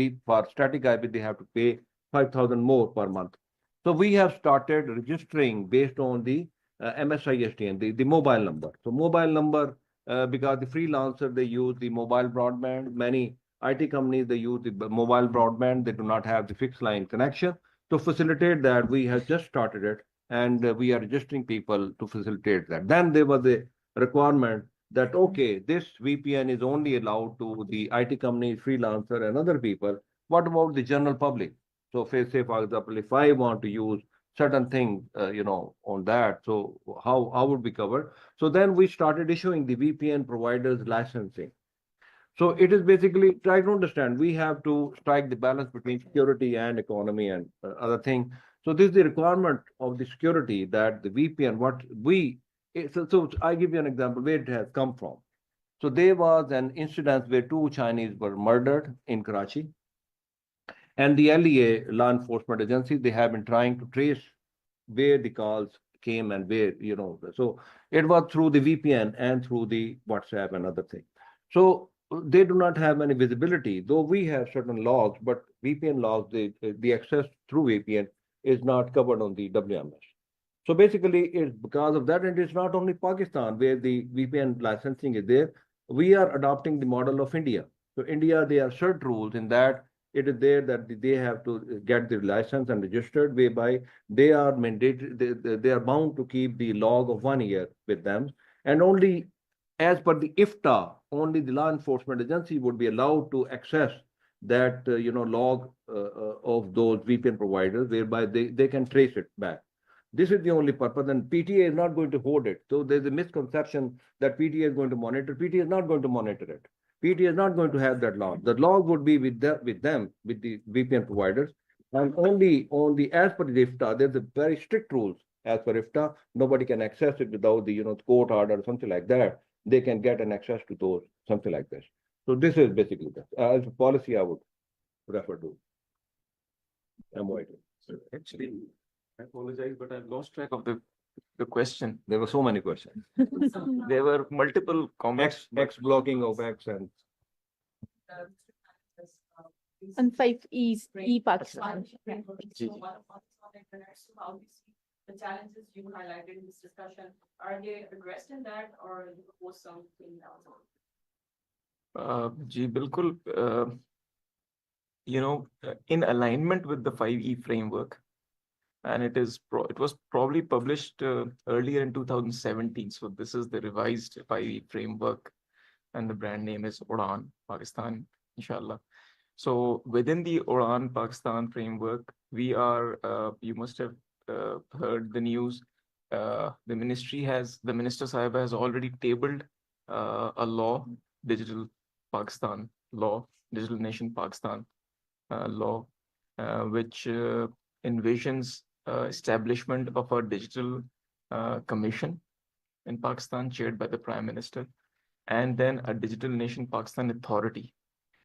static IP, they have to pay 5,000 more per month. So we have started registering based on the MSISTN, the mobile number. So mobile number, because the freelancer, they use the mobile broadband. Many IT companies, they use the mobile broadband. They do not have the fixed line connection. To facilitate that, we have just started it, and we are registering people to facilitate that. Then there was a requirement that, okay, this VPN is only allowed to the IT company, freelancer, and other people. What about the general public? So say, for example, if I want to use certain thing, on that, so how would be covered? So then we started issuing the VPN providers licensing. So it is basically try to understand, we have to strike the balance between security and economy and other thing. So this is the requirement of the security that the VPN, so I give you an example where it has come from. So there was an incident where 2 Chinese were murdered in Karachi. And the LEA, law enforcement agency, they have been trying to trace where the calls came and where, so it was through the VPN and through the WhatsApp and other things. So they do not have any visibility, though we have certain laws, but VPN laws, the access through VPN is not covered on the WMS. So basically, it's because of that, and it's not only Pakistan where the VPN licensing is there. We are adopting the model of India. So India, there are certain rules in that it is there that they have to get the license and registered, whereby they are mandated, they are bound to keep the log of 1 year with them. And only as per the IFTA, only the law enforcement agency would be allowed to access that, log of those VPN providers, whereby they can trace it back. This is the only purpose, and PTA is not going to hold it. So there's a misconception that PTA is going to monitor. PTA is not going to monitor it. PTA is not going to have that log. The log would be with the VPN providers. And only as per the IFTA, there's a very strict rules as per IFTA. Nobody can access it without the, court order or something like that. They can get an access to those, something like this. So this is basically that. As a policy, I would refer to MOIT. So actually, I apologize, but I've lost track of the question. There were so many questions. There were multiple comments. X blocking of X and And 5 Pakistan. The challenges you highlighted in this discussion, are they addressed in that, or you propose something else? Ji, bilkul, in alignment with the 5E framework, and it was probably published earlier in 2017. So this is the revised 5E framework, and the brand name is Udan Pakistan, inshallah. So within the Udan Pakistan framework, we are, you must have heard the news. The minister Sahib has already tabled a law, Digital Pakistan law, Digital Nation Pakistan law, which envisions establishment of a digital commission in Pakistan, chaired by the Prime Minister, and then a Digital Nation Pakistan authority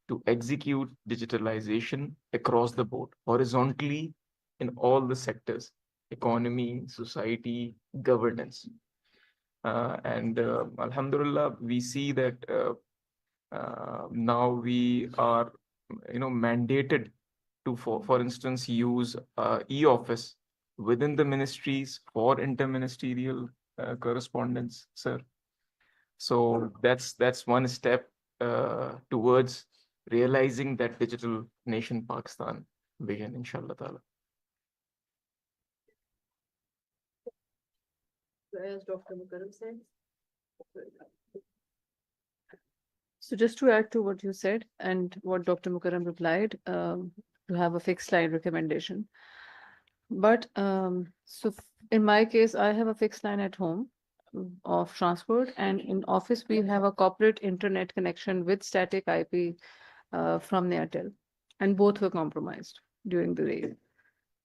to execute digitalization across the board, horizontally in all the sectors: economy, society, governance. And Alhamdulillah, we see that now we are, mandated to, for instance, use e-office within the ministries for interministerial correspondence, sir. So that's one step towards realizing that Digital Nation Pakistan vision, inshallah ta'ala. as Dr. Mukarram said. So just to add to what you said and what Dr. Mukarram replied, to have a fixed line recommendation. But in my case, I have a fixed line at home of transport, and in office we have a corporate internet connection with static IP from Airtel, and both were compromised during the raid.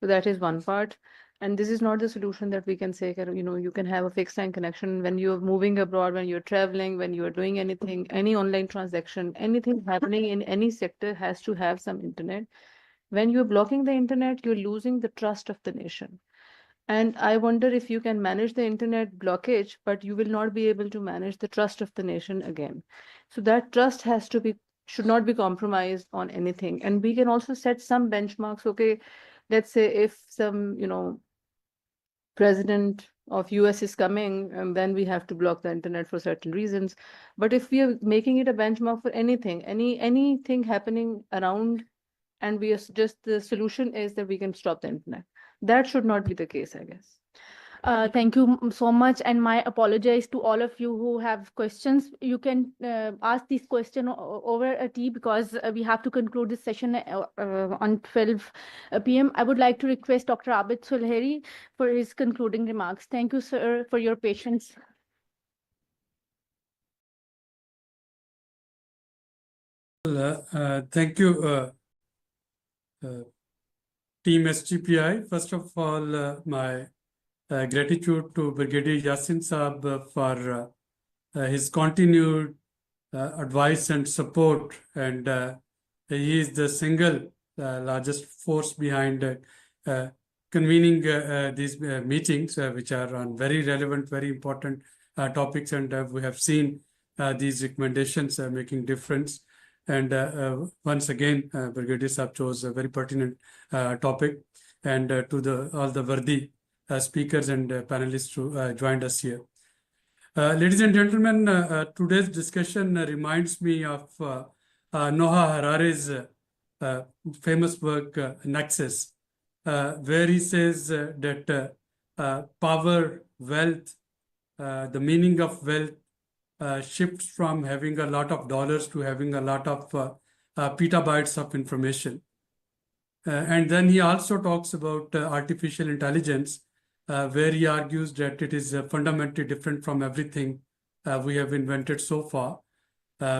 So that is one part. And this is not the solution that we can say, you can have a fixed line connection when you're moving abroad, when you're traveling, when you're doing anything, any online transaction, anything happening in any sector has to have some internet. When you're blocking the internet, you're losing the trust of the nation. And I wonder if you can manage the internet blockage, but you will not be able to manage the trust of the nation again. So that trust should not be compromised on anything. And we can also set some benchmarks. Okay, let's say if some, president of US is coming, and then we have to block the internet for certain reasons. But if we are making it a benchmark for anything, anything happening around, and we are just, the solution is that we can stop the internet. That should not be the case, I guess. Thank you so much, and my apologies to all of you who have questions. You can ask this question over a tea, because we have to conclude this session on 12 p.m. I would like to request Dr. Abid Sulheri for his concluding remarks. Thank you, sir, for your patience. Thank you, Team STPI. First of all, my gratitude to Brigadier Yasin Saab for his continued advice and support, and he is the single largest force behind convening these meetings, which are on very relevant, very important topics, and we have seen these recommendations making difference. And once again, Brigadier Saab chose a very pertinent topic, and to all the worthy speakers and panelists who joined us here. Ladies and gentlemen, today's discussion reminds me of Noah Harare's famous work, Nexus, where he says that power, wealth, the meaning of wealth shifts from having a lot of dollars to having a lot of petabytes of information. And then he also talks about artificial intelligence, where he argues that it is fundamentally different from everything we have invented so far,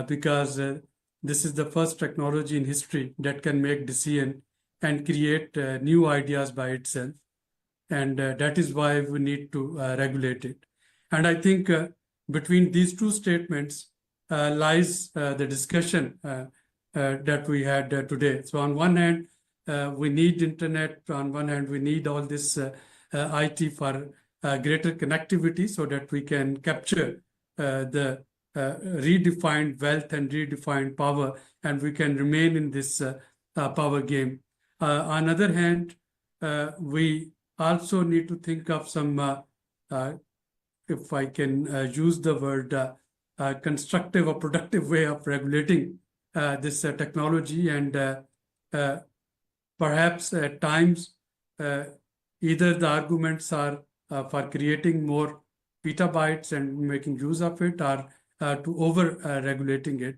because this is the first technology in history that can make decision and create new ideas by itself. And that is why we need to regulate it. And I think between these two statements lies the discussion that we had today. So on one hand, we need internet. On one hand, we need all this IT for greater connectivity, so that we can capture the redefined wealth and redefined power, and we can remain in this power game. On the other hand, we also need to think of some, if I can use the word, constructive or productive way of regulating this technology, and perhaps at times either the arguments are for creating more petabytes and making use of it, or to over-regulating it.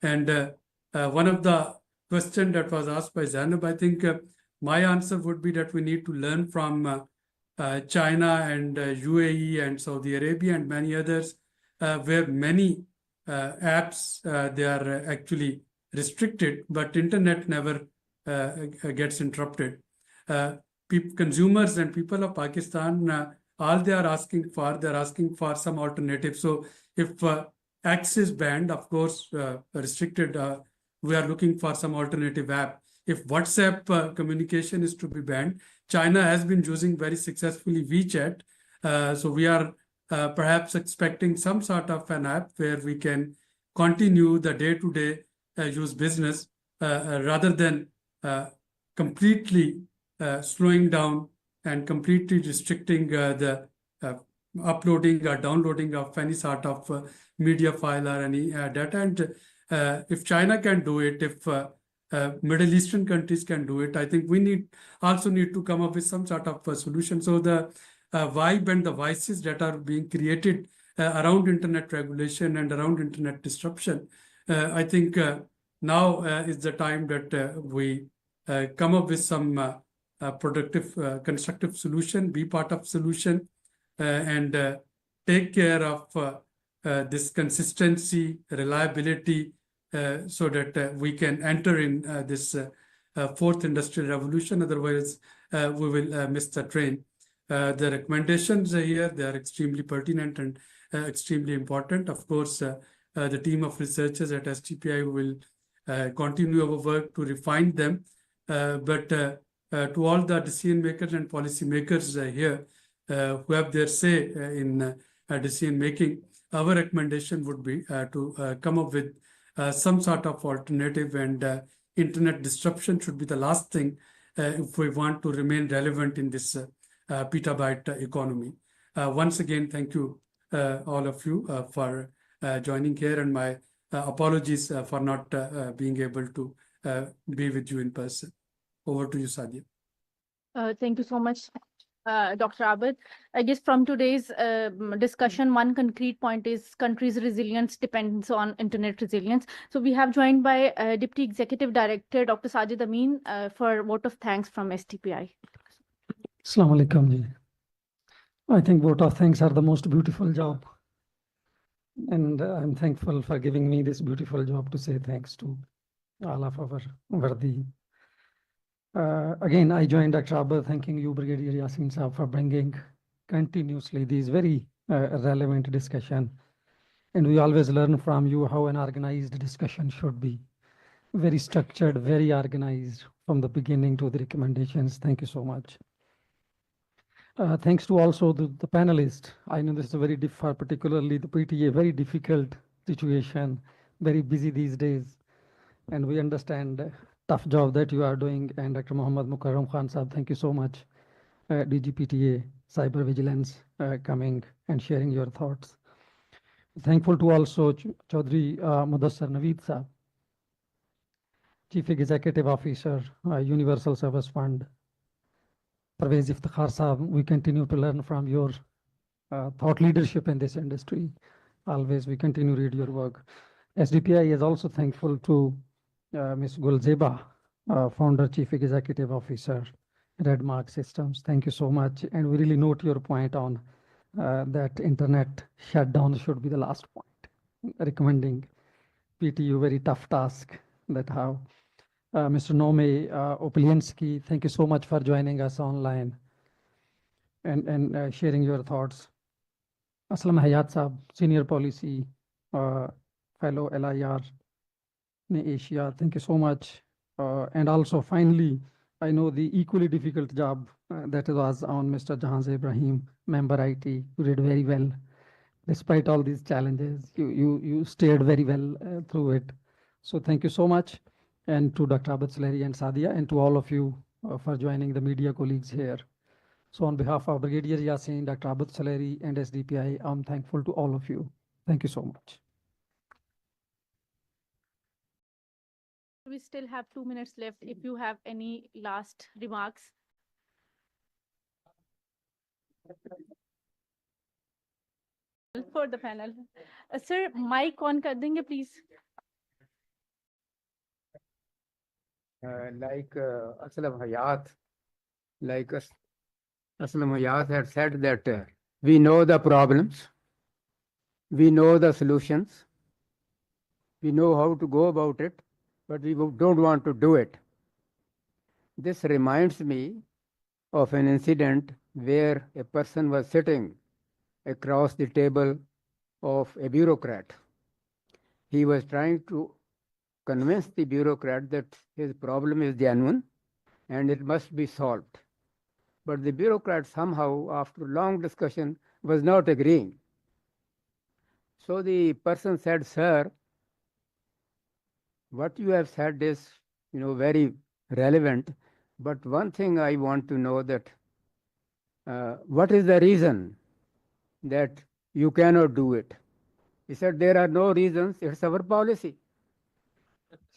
And one of the questions that was asked by Zainab, I think my answer would be that we need to learn from China and UAE and Saudi Arabia and many others, where many apps, they are actually restricted, but internet never gets interrupted. Consumers and people of Pakistan, all they're asking for some alternative. So if X is banned, of course, restricted, we are looking for some alternative app. If WhatsApp communication is to be banned, China has been using very successfully WeChat. So we are perhaps expecting some sort of an app where we can continue the day-to-day use business rather than completely slowing down and completely restricting the uploading or downloading of any sort of media file or any data. And if China can do it, if Middle Eastern countries can do it, I think we also need to come up with some sort of a solution. So the vibe and the vices that are being created around internet regulation and around internet disruption. I think now is the time that we come up with some productive, constructive solution, be part of solution, and take care of this consistency, reliability, so that we can enter in this fourth industrial revolution. Otherwise, we will miss the train. The recommendations here, they are extremely pertinent and extremely important. Of course, the team of researchers at STPI will continue our work to refine them. But to all the decision makers and policy makers here who have their say in decision making, our recommendation would be to come up with some sort of alternative, and internet disruption should be the last thing if we want to remain relevant in this petabyte economy. Once again, thank you all of you for joining here, and my apologies for not being able to be with you in person. Over to you, Sadia. Thank you so much, Dr. Abid. I guess from today's discussion, one concrete point is country's resilience depends on internet resilience. So we have joined by Deputy Executive Director, Dr. Sajid Amin, for a vote of thanks from STPI. Assalamu alaikum ji. I think vote of thanks are the most beautiful job. And I'm thankful for giving me this beautiful job to say thanks to all of our worthy. Again, I joined Dr. Abid thanking you, Brigadier Yasin Saab, for bringing continuously these very relevant discussion. And we always learn from you how an organized discussion should be. Very structured, very organized from the beginning to the recommendations. Thank you so much. Thanks to also the panelists. I know this is a very particularly the PTA, very difficult situation, very busy these days. And we understand the tough job that you are doing. And Dr. Muhammad Mukarram Khan Saab, thank you so much. DGPTA, Cyber Vigilance, coming and sharing your thoughts. Thankful to also Chaudhry Mudassar Naveed Saab, Chief Executive Officer, Universal Service Fund. Parvez Iftikhar Saab, we continue to learn from your thought leadership in this industry. Always we continue to read your work. SDPI is also thankful to Ms. Gulzeba, Founder, Chief Executive Officer, Redmark Systems. Thank you so much. And we really note your point on that internet shutdown should be the last point. Recommending PTU, very tough task that how. Mr. Nome Opliensky, thank you so much for joining us online and sharing your thoughts. Aslam Hayat Saab, Senior Policy Fellow LIR in Asia, thank you so much. And also finally, I know the equally difficult job that was on Mr. Jahanz Ibrahim, Member IT, you did very well. Despite all these challenges, you stayed very well through it. So thank you so much. And to Dr. Abid Suleri and Sadia, and to all of you for joining the media colleagues here. So on behalf of Brigadier Yasin, Dr. Abid Suleri and SDPI, I'm thankful to all of you. Thank you so much. We still have 2 minutes left if you have any last remarks. For the panel. Sir, mic on kar denge, please. Like Aslam Hayat, Aslam Hayat had said that we know the problems, we know the solutions, we know how to go about it, but we don't want to do it. This reminds me of an incident where a person was sitting across the table of a bureaucrat. He was trying to convince the bureaucrat that his problem is genuine and it must be solved. But the bureaucrat somehow, after long discussion, was not agreeing. So the person said, "Sir, what you have said is, very relevant. But one thing I want to know that what is the reason that you cannot do it?" He said, "There are no reasons. It's our policy."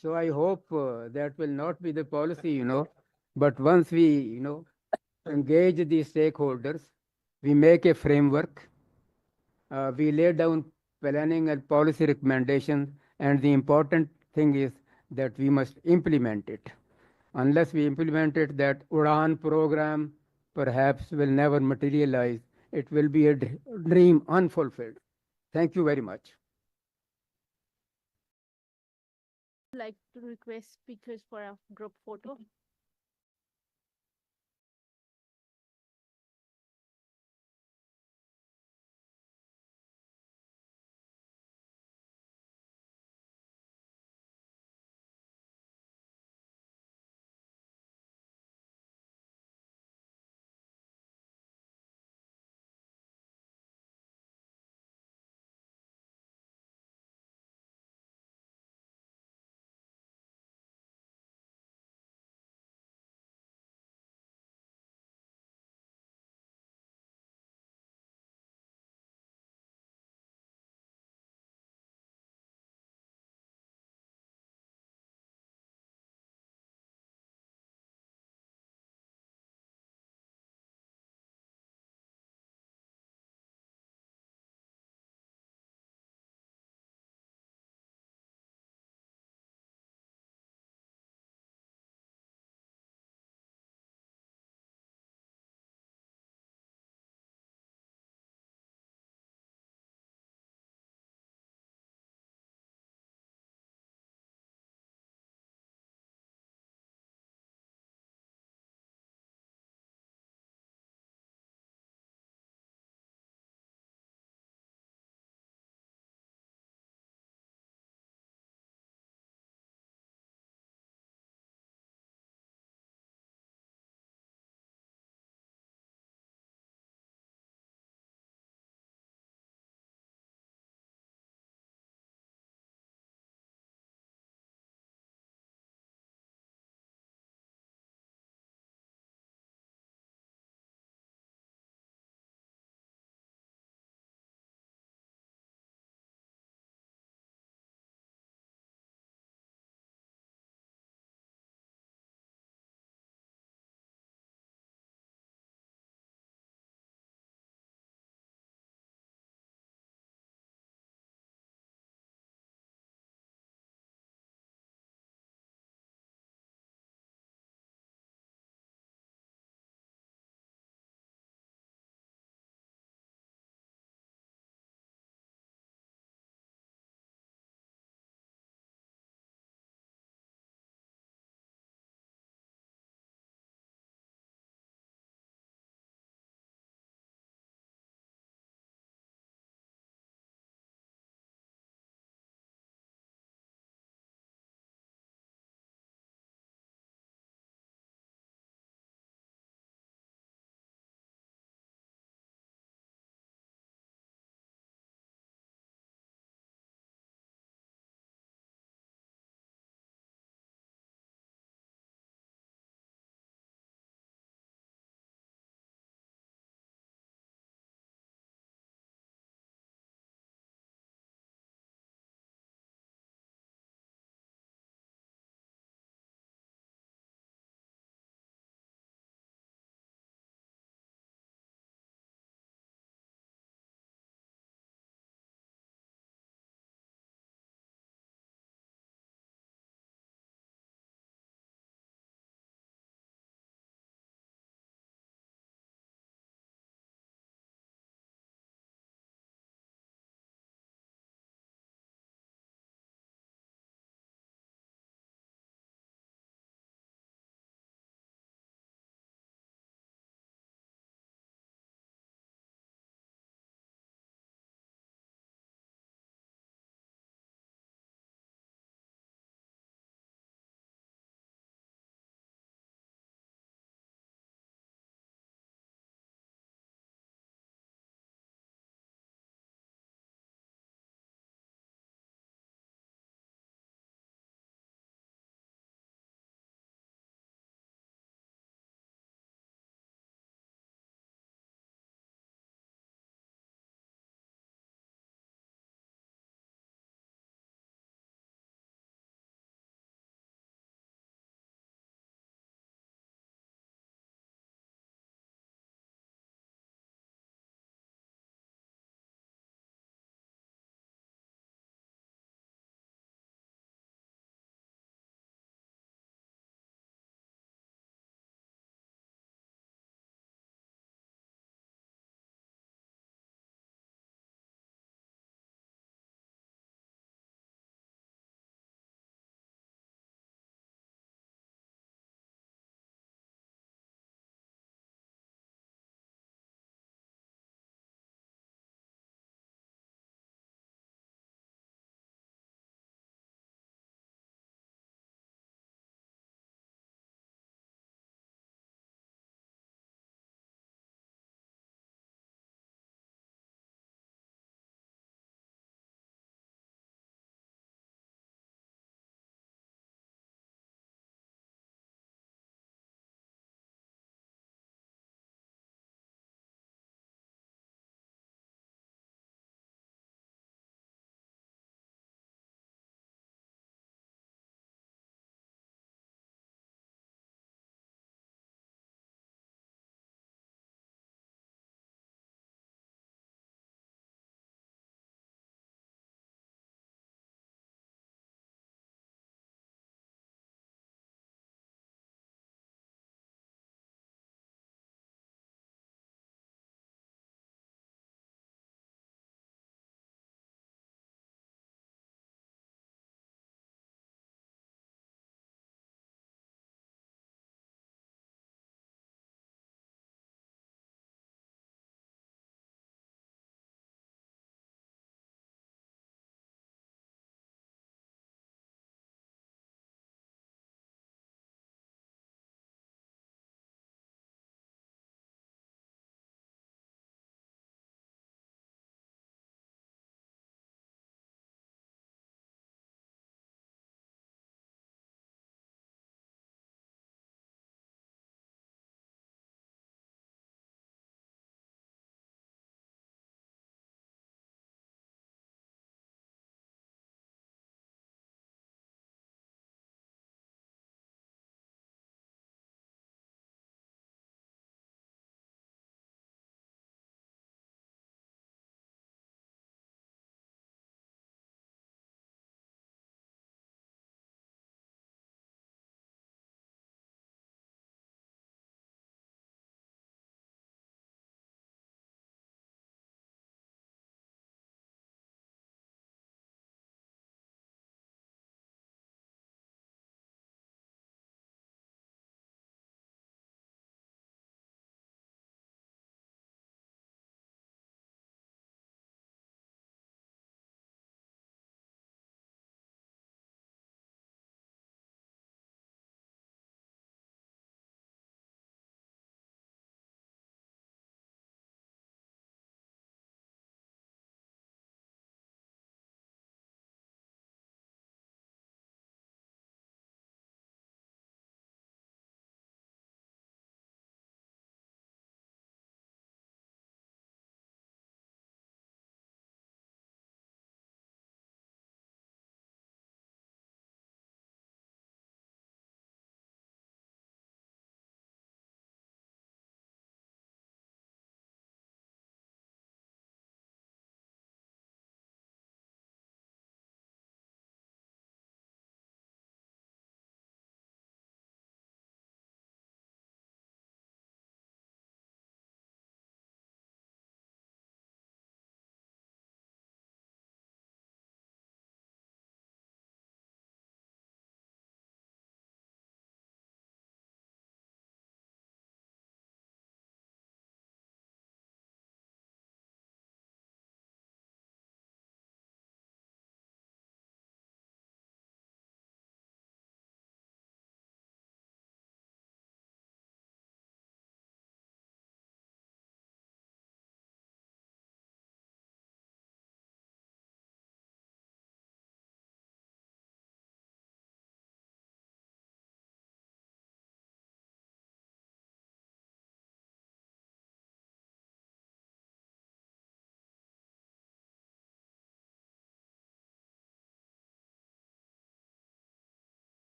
So I hope that will not be the policy, but once we, engage the stakeholders we make a framework, we lay down planning and policy recommendations, and the important thing is that we must implement it. Unless we implement it, that UDAN program perhaps will never materialize. It will be a dream unfulfilled. Thank you very much. Like to request speakers for a group photo.